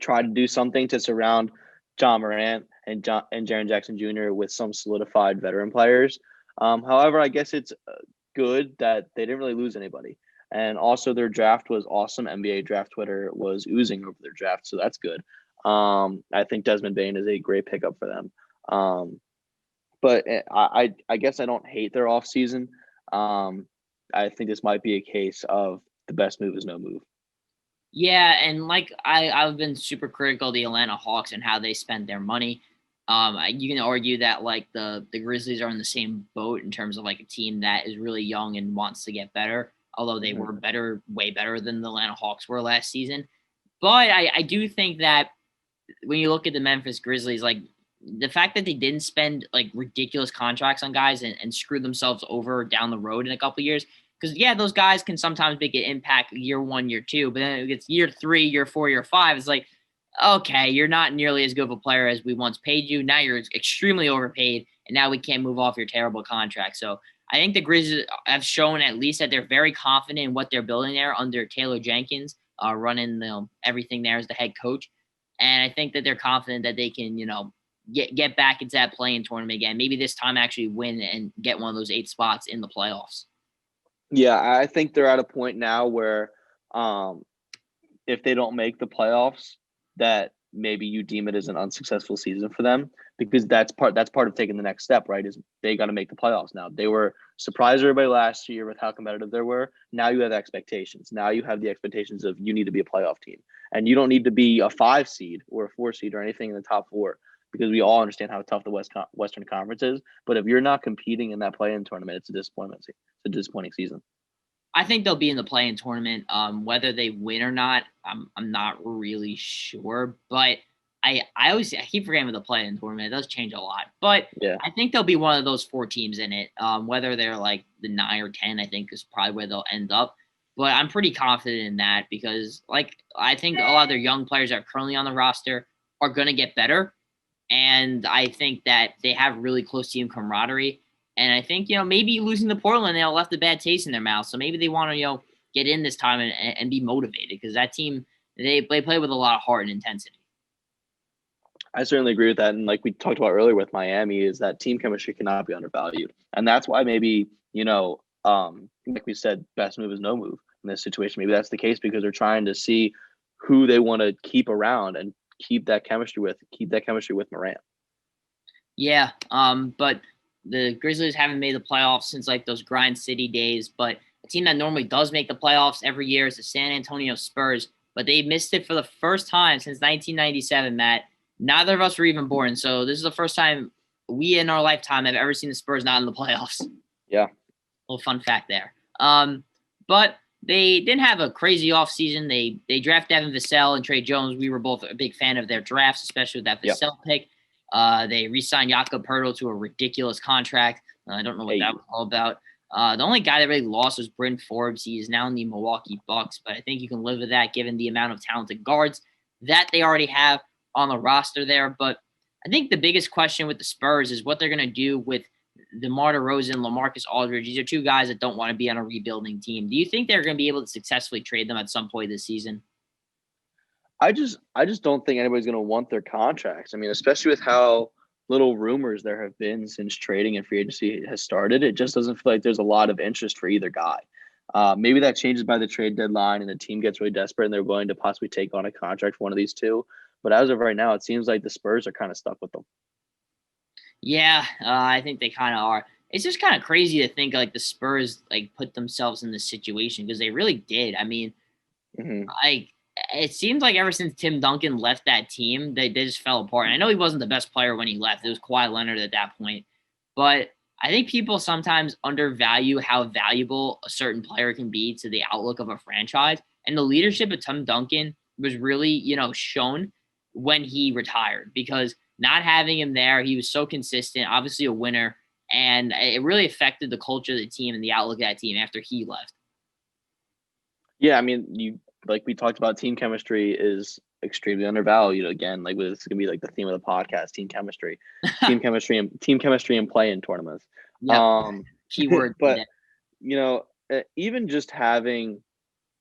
try to do something to surround Ja Morant and Jaren Jackson Jr. with some solidified veteran players. However, I guess it's good that they didn't really lose anybody. And also their draft was awesome. NBA draft Twitter was oozing over their draft, so that's good. I think Desmond Bane is a great pickup for them. But I guess I don't hate their offseason. I think this might be a case of the best move is no move. Yeah, and like I've been super critical of the Atlanta Hawks and how they spend their money. You can argue that like the Grizzlies are in the same boat in terms of like a team that is really young and wants to get better, although they were way better than the Atlanta Hawks were last season. But I do think that when you look at the Memphis Grizzlies, like the fact that they didn't spend like ridiculous contracts on guys and screw themselves over down the road in a couple of years. Because, yeah, those guys can sometimes make an impact year 1, year 2, but then it gets year 3, year 4, year 5. It's like, okay, you're not nearly as good of a player as we once paid you. Now you're extremely overpaid, and now we can't move off your terrible contract. So I think the Grizzlies have shown at least that they're very confident in what they're building there under Taylor Jenkins, running everything there as the head coach. And I think that they're confident that they can, get back into that play-in tournament again. Maybe this time actually win and get one of those 8 spots in the playoffs. Yeah, I think they're at a point now where if they don't make the playoffs, that maybe you deem it as an unsuccessful season for them, because that's part of taking the next step, right? Is they got to make the playoffs now. They were surprised everybody last year with how competitive they were. Now you have expectations. Now you have the expectations of you need to be a playoff team, and you don't need to be a 5 seed or a 4 seed or anything in the top 4, because we all understand how tough the Western Conference is. But if you're not competing in that play-in tournament, it's a disappointment. It's a disappointing season. I think they'll be in the play-in tournament. Whether they win or not, I'm not really sure. But I keep forgetting with the play-in tournament. It does change a lot. But Yeah. I think they'll be one of those 4 teams in it. Whether they're like the 9 or 10, I think is probably where they'll end up. But I'm pretty confident in that because, like, I think a lot of their young players that are currently on the roster are going to get better. And I think that they have really close team camaraderie. And I think, maybe losing to Portland, they left a bad taste in their mouth. So maybe they want to, get in this time and be motivated because that team, they play with a lot of heart and intensity. I certainly agree with that. And like we talked about earlier with Miami, is that team chemistry cannot be undervalued. And that's why maybe, like we said, best move is no move in this situation. Maybe that's the case because they're trying to see who they want to keep around and keep that chemistry with Morant. Yeah. But the Grizzlies haven't made the playoffs since like those Grind City days. But a team that normally does make the playoffs every year is the San Antonio Spurs. But they missed it for the first time since 1997, Matt. Neither of us were even born. So this is the first time we in our lifetime have ever seen the Spurs not in the playoffs. Yeah. Little fun fact there. But they didn't have a crazy offseason. They drafted Devin Vassell and Trey Jones. We were both a big fan of their drafts, especially with that Vassell pick. They re-signed Jakob Poeltl to a ridiculous contract. I don't know what that was all about. The only guy that really lost was Bryn Forbes. He is now in the Milwaukee Bucks, but I think you can live with that given the amount of talented guards that they already have on the roster there. But I think the biggest question with the Spurs is what they're going to do with DeMar DeRozan and LaMarcus Aldridge. These are 2 guys that don't want to be on a rebuilding team. Do you think they're going to be able to successfully trade them at some point this season? I just don't think anybody's going to want their contracts. I mean, especially with how little rumors there have been since trading and free agency has started, it just doesn't feel like there's a lot of interest for either guy. Maybe that changes by the trade deadline and the team gets really desperate and they're willing to possibly take on a contract for one of these 2. But as of right now, it seems like the Spurs are kind of stuck with them. Yeah, I think they kind of are. It's just kind of crazy to think like the Spurs like put themselves in this situation because they really did. I mean, it seems like ever since Tim Duncan left that team, they just fell apart. And I know he wasn't the best player when he left. It was Kawhi Leonard at that point. But I think people sometimes undervalue how valuable a certain player can be to the outlook of a franchise. And the leadership of Tim Duncan was really, shown when he retired because not having him there, he was so consistent, obviously a winner, and it really affected the culture of the team and the outlook of that team after he left. Yeah, I mean, like we talked about, team chemistry is extremely undervalued. Again, like this is gonna be like the theme of the podcast: team chemistry, team chemistry and play-in tournaments. Yeah, keyword. But even just having,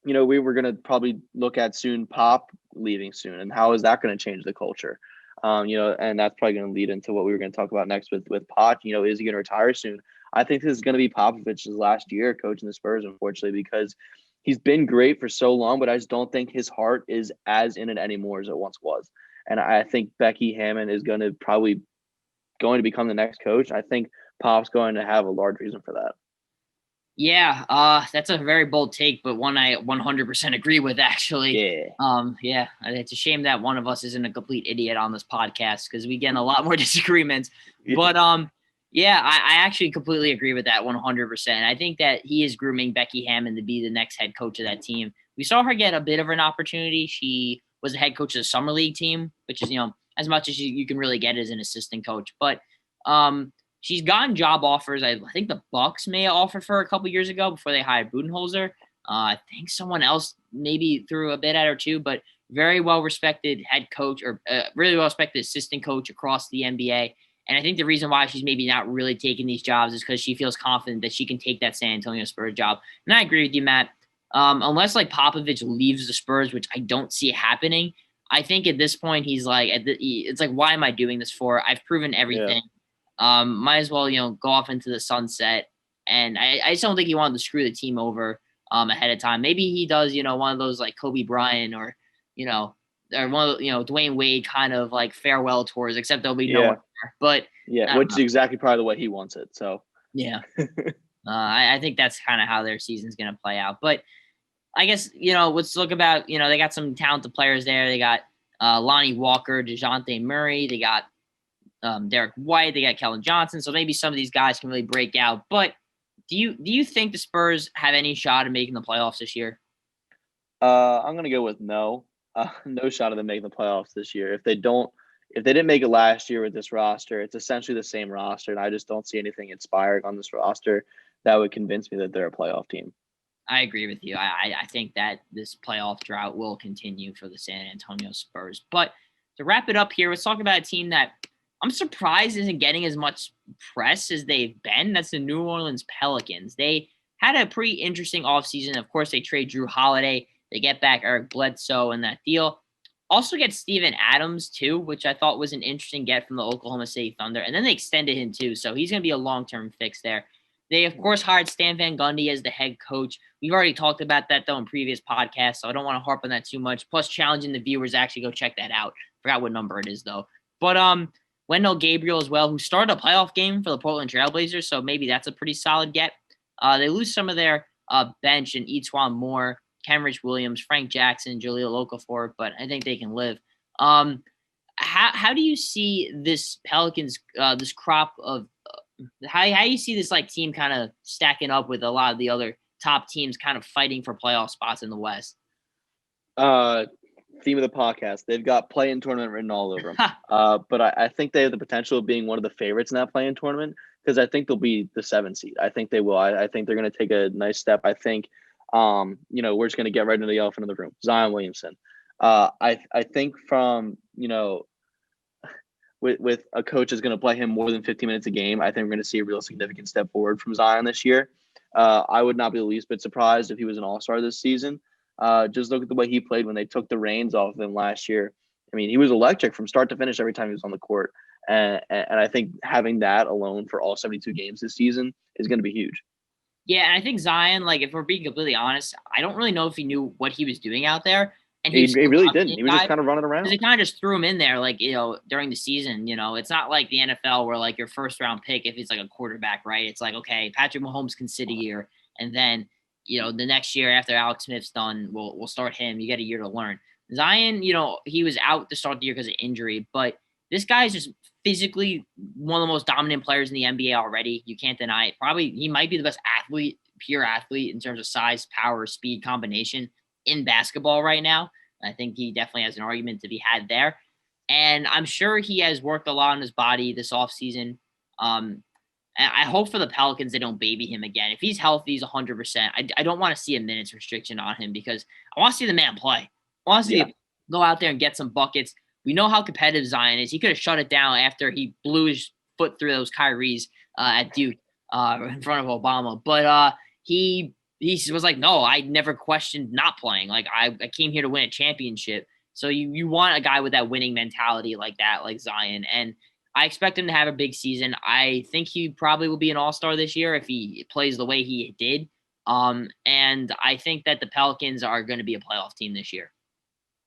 we were gonna probably look at soon Pop leaving soon, and how is that going to change the culture? And that's probably going to lead into what we were going to talk about next with Pop. Is he going to retire soon? I think this is going to be Popovich's last year coaching the Spurs, unfortunately, because he's been great for so long, but I just don't think his heart is as in it anymore as it once was. And I think Becky Hammon is going to become the next coach. I think Pop's going to have a large reason for that. Yeah, that's a very bold take, but one I 100% agree with, actually. Yeah. It's a shame that one of us isn't a complete idiot on this podcast because we get in a lot more disagreements. Yeah. But I actually completely agree with that 100%. I think that he is grooming Becky Hammon to be the next head coach of that team. We saw her get a bit of an opportunity. She was the head coach of the Summer League team, which is, as much as you can really get as an assistant coach. But she's gotten job offers. I think the Bucks may have offered for her a couple years ago before they hired Budenholzer. I think someone else maybe threw a bit at her too, but very well-respected head coach or really well-respected assistant coach across the NBA. And I think the reason why she's maybe not really taking these jobs is because she feels confident that she can take that San Antonio Spurs job. And I agree with you, Matt. Unless like Popovich leaves the Spurs, which I don't see happening, I think at this point he's like, it's like, why am I doing this for? I've proven everything. Yeah. Might as well, go off into the sunset. And I just don't think he wanted to screw the team over ahead of time. Maybe he does, one of those like Kobe Bryant or one of Dwayne Wade kind of like farewell tours, except there'll be no one there. But which is exactly probably the way he wants it. So yeah, I think that's kind of how their season's going to play out. But I guess, let's look about, they got some talented players there. They got Lonnie Walker, DeJounte Murray. They got Derek White. They got Kellen Johnson. So maybe some of these guys can really break out. But Do you think the Spurs have any shot at making the playoffs this year? I'm gonna go with no. No shot of them making the playoffs this year. If they didn't make it last year with this roster, it's essentially the same roster, and I just don't see anything inspiring on this roster that would convince me that they're a playoff team. I agree with you. I think that this playoff drought will continue for the San Antonio Spurs. But to wrap it up here, let's talk about a team that I'm surprised isn't getting as much press as they've been. That's the New Orleans Pelicans. They had a pretty interesting offseason. Of course, they trade Drew Holiday. They get back Eric Bledsoe in that deal. Also get Steven Adams, too, which I thought was an interesting get from the Oklahoma City Thunder. And then they extended him, too. So he's going to be a long-term fix there. They, of course, hired Stan Van Gundy as the head coach. We've already talked about that, though, in previous podcasts, so I don't want to harp on that too much. Plus, challenging the viewers to actually go check that out. Forgot what number it is, though. But Wendell Gabriel as well, who started a playoff game for the Portland Trailblazers, so maybe that's a pretty solid get. They lose some of their bench in Etuan Moore, Kenrich Williams, Frank Jackson, Jaleel Okafor, but I think they can live. How do you see this Pelicans, this crop of how do you see this like team kind of stacking up with a lot of the other top teams kind of fighting for playoff spots in the West? Theme of the podcast, they've got play-in tournament written all over them. But I think they have the potential of being one of the favorites in that play-in tournament because I think they'll be the 7th seed. I think they will. I think they're going to take a nice step. I think, we're just going to get right into the elephant in the room, Zion Williamson. I think from, with a coach is going to play him more than 50 minutes a game, I think we're going to see a real significant step forward from Zion this year. I would not be the least bit surprised if he was an all-star this season. Just look at the way he played when they took the reins off of him last year. I mean, he was electric from start to finish every time he was on the court. And I think having that alone for all 72 games this season is going to be huge. Yeah, and I think Zion, like, if we're being completely honest, I don't really know if he knew what he was doing out there. And he really didn't. He was just kind of running around. They kind of just threw him in there, like, during the season. It's not like the NFL where, like, your first-round pick, if he's, like, a quarterback, right? It's like, okay, Patrick Mahomes can sit a year, and then, the next year after Alex Smith's done, we'll start him. You get a year to learn. Zion, he was out to start the year because of injury, but this guy is just physically one of the most dominant players in the NBA already. You can't deny it. Probably he might be the best athlete, pure athlete in terms of size, power, speed combination in basketball right now. I think he definitely has an argument to be had there. And I'm sure he has worked a lot on his body this offseason. And I hope for the Pelicans they don't baby him again. If he's healthy, he's 100%. I don't want to see a minutes restriction on him because I want to see the man play. I want to see him go out there and get some buckets. We know how competitive Zion is. He could have shut it down after he blew his foot through those Kyries at Duke in front of Obama. But he was like, no, I never questioned not playing. Like, I came here to win a championship. So you want a guy with that winning mentality like that, like Zion. And I expect him to have a big season. I think he probably will be an all-star this year if he plays the way he did. And I think that the Pelicans are going to be a playoff team this year.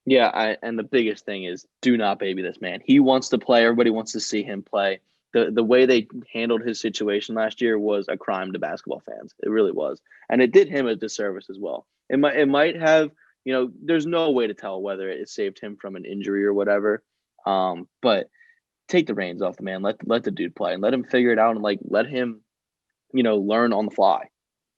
Yeah, and the biggest thing is do not baby this man. He wants to play. Everybody wants to see him play. The way they handled his situation last year was a crime to basketball fans. It really was. And it did him a disservice as well. It might have, there's no way to tell whether it saved him from an injury or whatever. But take the reins off the man. Let the dude play and let him figure it out and let him, learn on the fly.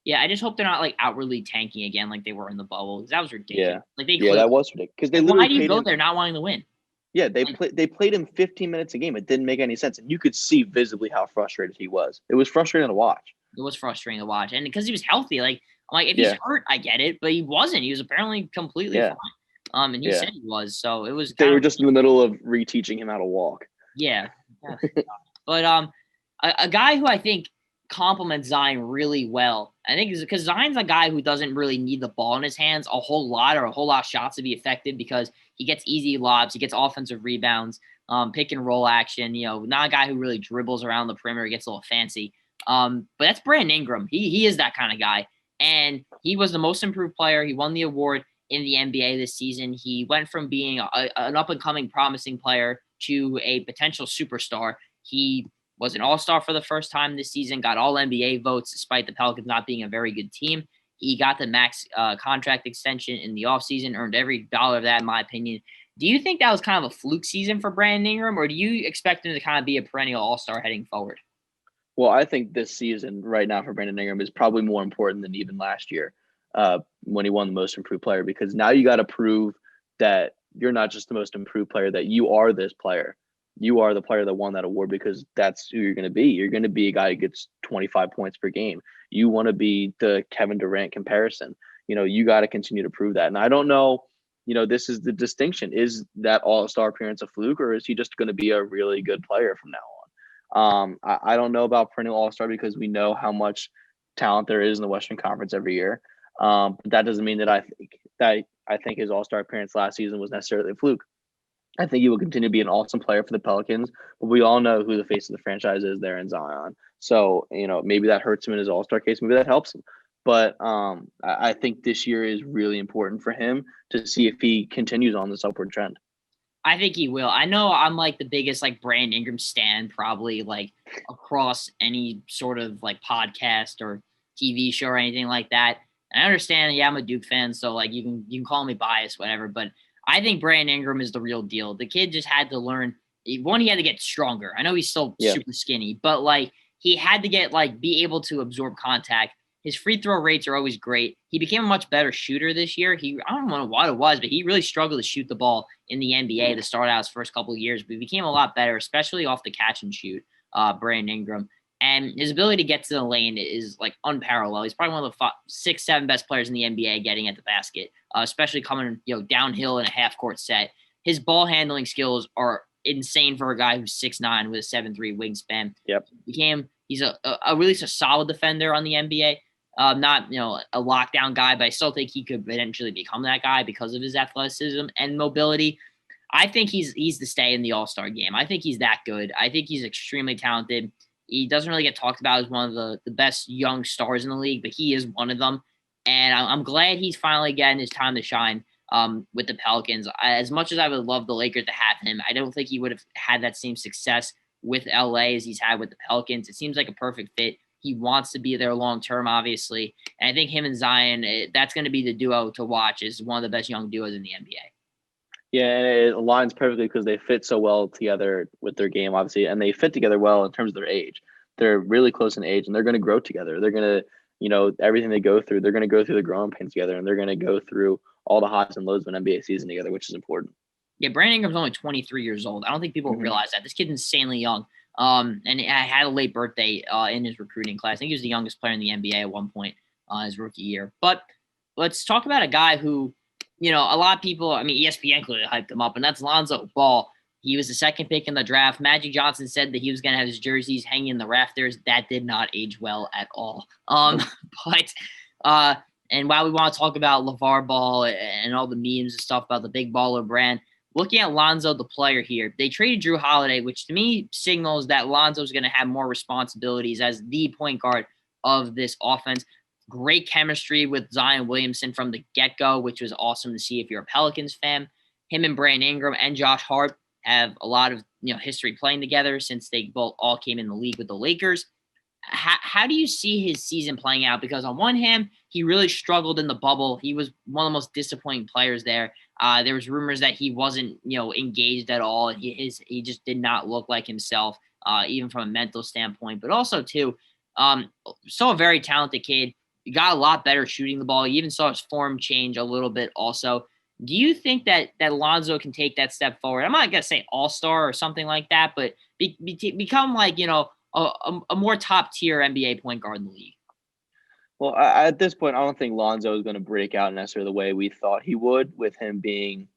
Yeah, I just hope they're not like outwardly tanking again like they were in the bubble because that was ridiculous. Yeah, that was ridiculous. Because they literally why do you go there not wanting to win? Yeah, they played him 15 minutes a game. It didn't make any sense, and you could see visibly how frustrated he was. It was frustrating to watch. It was frustrating to watch, and because he was healthy, like if he's hurt, I get it, but he wasn't. He was apparently completely fine. And he said he was, so it was. They were just in the middle of reteaching him how to walk. Yeah, but a guy who I think complements Zion really well. I think is because Zion's a guy who doesn't really need the ball in his hands a whole lot or a whole lot of shots to be effective because he gets easy lobs, he gets offensive rebounds, pick and roll action. Not a guy who really dribbles around the perimeter, gets a little fancy. But that's Brandon Ingram. He is that kind of guy, and he was the most improved player. He won the award in the NBA this season. He went from being an up and coming promising player to a potential superstar. He was an all-star for the first time this season, got all NBA votes despite the Pelicans not being a very good team. He got the max contract extension in the offseason, earned every dollar of that, in my opinion. Do you think that was kind of a fluke season for Brandon Ingram, or do you expect him to kind of be a perennial all-star heading forward? Well, I think this season right now for Brandon Ingram is probably more important than even last year when he won the most improved player, because now you got to prove that you're not just the most improved player, that you are this player. You are the player that won that award, because that's who you're going to be. You're going to be a guy who gets 25 points per game. You want to be the Kevin Durant comparison. You got to continue to prove that. And I don't know, this is the distinction. Is that all-star appearance a fluke, or is he just going to be a really good player from now on? I don't know about perennial all-star, because we know how much talent there is in the Western Conference every year. But that doesn't mean that I think his all-star appearance last season was necessarily a fluke. I think he will continue to be an awesome player for the Pelicans, but we all know who the face of the franchise is there in Zion. So, maybe that hurts him in his all-star case. Maybe that helps him. But I think this year is really important for him to see if he continues on this upward trend. I think he will. I know I'm like the biggest like Brandon Ingram stan probably like across any sort of like podcast or TV show or anything like that. And I understand, yeah, I'm a Duke fan, so like you can call me biased, whatever, but I think Brandon Ingram is the real deal. The kid just had to learn. One, he had to get stronger. I know he's still super skinny, but like he had to get be able to absorb contact. His free throw rates are always great. He became a much better shooter this year. I don't know what it was, but he really struggled to shoot the ball in the NBA to start out his first couple of years. But he became a lot better, especially off the catch and shoot, Brandon Ingram. And his ability to get to the lane is like unparalleled. He's probably one of the 6, 7 best players in the NBA getting at the basket, especially coming downhill in a half court set. His ball handling skills are insane for a guy who's 6'9" with a 7'3" wingspan. Yep. He's really a solid defender on the NBA. Not a lockdown guy, but I still think he could eventually become that guy because of his athleticism and mobility. I think he's to stay in the All-Star game. I think he's that good. I think he's extremely talented. He doesn't really get talked about as one of the best young stars in the league, but he is one of them. And I'm glad he's finally getting his time to shine with the Pelicans. As much as I would love the Lakers to have him, I don't think he would have had that same success with LA as he's had with the Pelicans. It seems like a perfect fit. He wants to be there long-term, obviously. And I think him and Zion, that's going to be the duo to watch. Is one of the best young duos in the NBA. Yeah, and it aligns perfectly because they fit so well together with their game, obviously, and they fit together well in terms of their age. They're really close in age, and they're going to grow together. They're going to, everything they go through, they're going to go through the growing pains together, and they're going to go through all the highs and lows of an NBA season together, which is important. Yeah, Brandon Ingram's only 23 years old. I don't think people realize that. This kid's insanely young. And I had a late birthday in his recruiting class. I think he was the youngest player in the NBA at one point his rookie year. But let's talk about a guy who, a lot of people, ESPN clearly hyped him up, and that's Lonzo Ball. He was the second pick in the draft. Magic Johnson said that he was going to have his jerseys hanging in the rafters. That did not age well at all. And while we want to talk about LeVar Ball and all the memes and stuff about the big baller brand, looking at Lonzo, the player here, they traded Drew Holiday, which to me signals that Lonzo's going to have more responsibilities as the point guard of this offense. Great chemistry with Zion Williamson from the get-go, which was awesome to see if you're a Pelicans fan. Him and Brandon Ingram and Josh Hart have a lot of history playing together since they both all came in the league with the Lakers. How do you see his season playing out? Because on one hand, he really struggled in the bubble. He was one of the most disappointing players there. There was rumors that he wasn't, engaged at all. He just did not look like himself, even from a mental standpoint. But also, too, still a very talented kid. He got a lot better shooting the ball. You even saw his form change a little bit also. Do you think that Lonzo can take that step forward? I'm not going to say all-star or something like that, but become like, a more top-tier NBA point guard in the league? Well, at this point, I don't think Lonzo is going to break out necessarily the way we thought he would with him being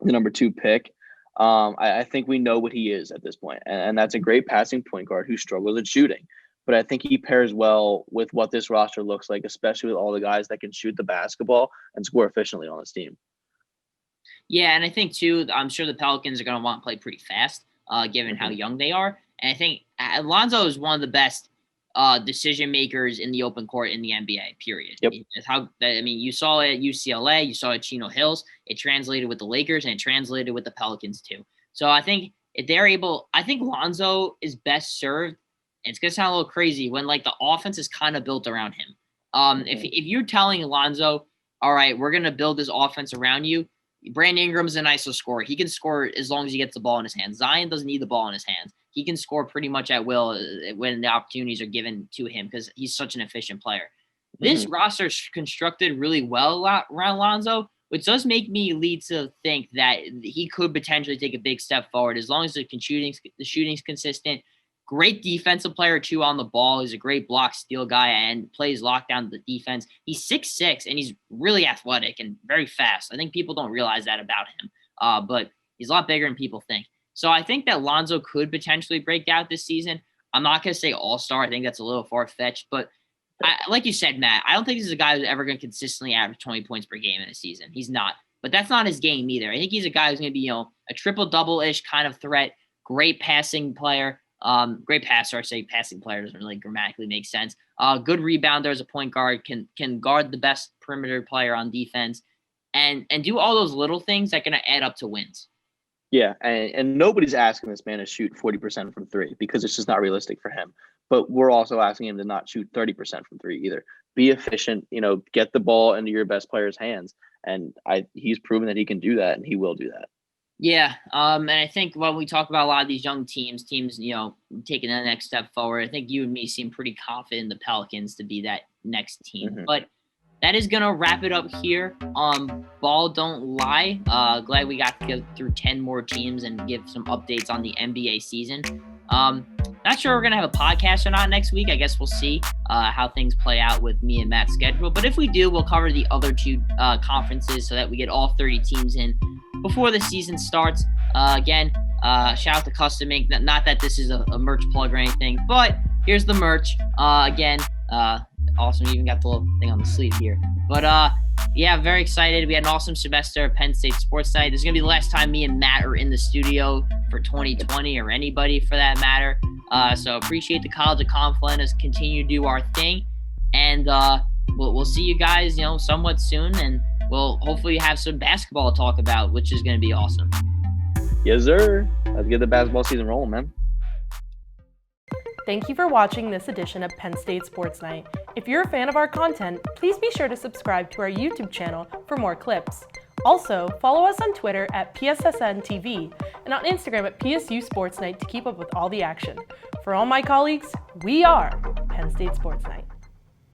the number 2 pick. I think we know what he is at this point, and that's a great passing point guard who struggles at shooting. But I think he pairs well with what this roster looks like, especially with all the guys that can shoot the basketball and score efficiently on this team. Yeah, and I think, too, I'm sure the Pelicans are going to want to play pretty fast, given how young they are. And I think Lonzo is one of the best decision makers in the open court in the NBA, period. Yep. You saw it at UCLA, you saw it at Chino Hills. It translated with the Lakers, and it translated with the Pelicans, too. So I think if they're able – I think Lonzo is best served. It's going to sound a little crazy when, the offense is kind of built around him. If you're telling Lonzo, all right, we're going to build this offense around you, Brandon Ingram's an ISO scorer. He can score as long as he gets the ball in his hands. Zion doesn't need the ball in his hands. he can score pretty much at will when the opportunities are given to him because he's such an efficient player. This roster is constructed really well around Lonzo, which does make me lead to think that he could potentially take a big step forward as long as the shooting's consistent. Great defensive player, too, on the ball. He's a great block steal guy and plays lockdown the defense. He's 6'6", and he's really athletic and very fast. I think people don't realize that about him, but he's a lot bigger than people think. So I think that Lonzo could potentially break out this season. I'm not going to say all-star. I think that's a little far-fetched, but like you said, Matt, I don't think this is a guy who's ever going to consistently average 20 points per game in a season. He's not. But that's not his game either. I think he's a guy who's going to be, a triple-double-ish kind of threat, great passing player, great passer. I say passing player doesn't really grammatically make sense. Good rebounder as a point guard, can guard the best perimeter player on defense, and do all those little things that are going to add up to wins. Yeah, and nobody's asking this man to shoot 40% from three because it's just not realistic for him. But we're also asking him to not shoot 30% from three either. Be efficient, get the ball into your best player's hands. And he's proven that he can do that, and he will do that. Yeah, and I think when we talk about a lot of these young teams, taking the next step forward, I think you and me seem pretty confident in the Pelicans to be that next team. But that is going to wrap it up here on Ball Don't Lie. Glad we got to go through 10 more teams and give some updates on the NBA season. Not sure we're going to have a podcast or not next week. I guess we'll see how things play out with me and Matt's schedule. But if we do, we'll cover the other two conferences so that we get all 30 teams in before the season starts. Again, shout out to Custom Ink. Not that this is a merch plug or anything, but here's the merch. Again, awesome. You even got the little thing on the sleeve here. But yeah, very excited. We had an awesome semester at Penn State Sports Night. This is going to be the last time me and Matt are in the studio for 2020 or anybody for that matter. So appreciate the College of Confident as continue to do our thing. And we'll see you guys, somewhat soon. And we'll hopefully have some basketball to talk about, which is going to be awesome. Yes, sir. Let's get the basketball season rolling, man. Thank you for watching this edition of Penn State Sports Night. If you're a fan of our content, please be sure to subscribe to our YouTube channel for more clips. Also, follow us on Twitter at PSSN TV and on Instagram at PSU Sports Night to keep up with all the action. For all my colleagues, we are Penn State Sports Night.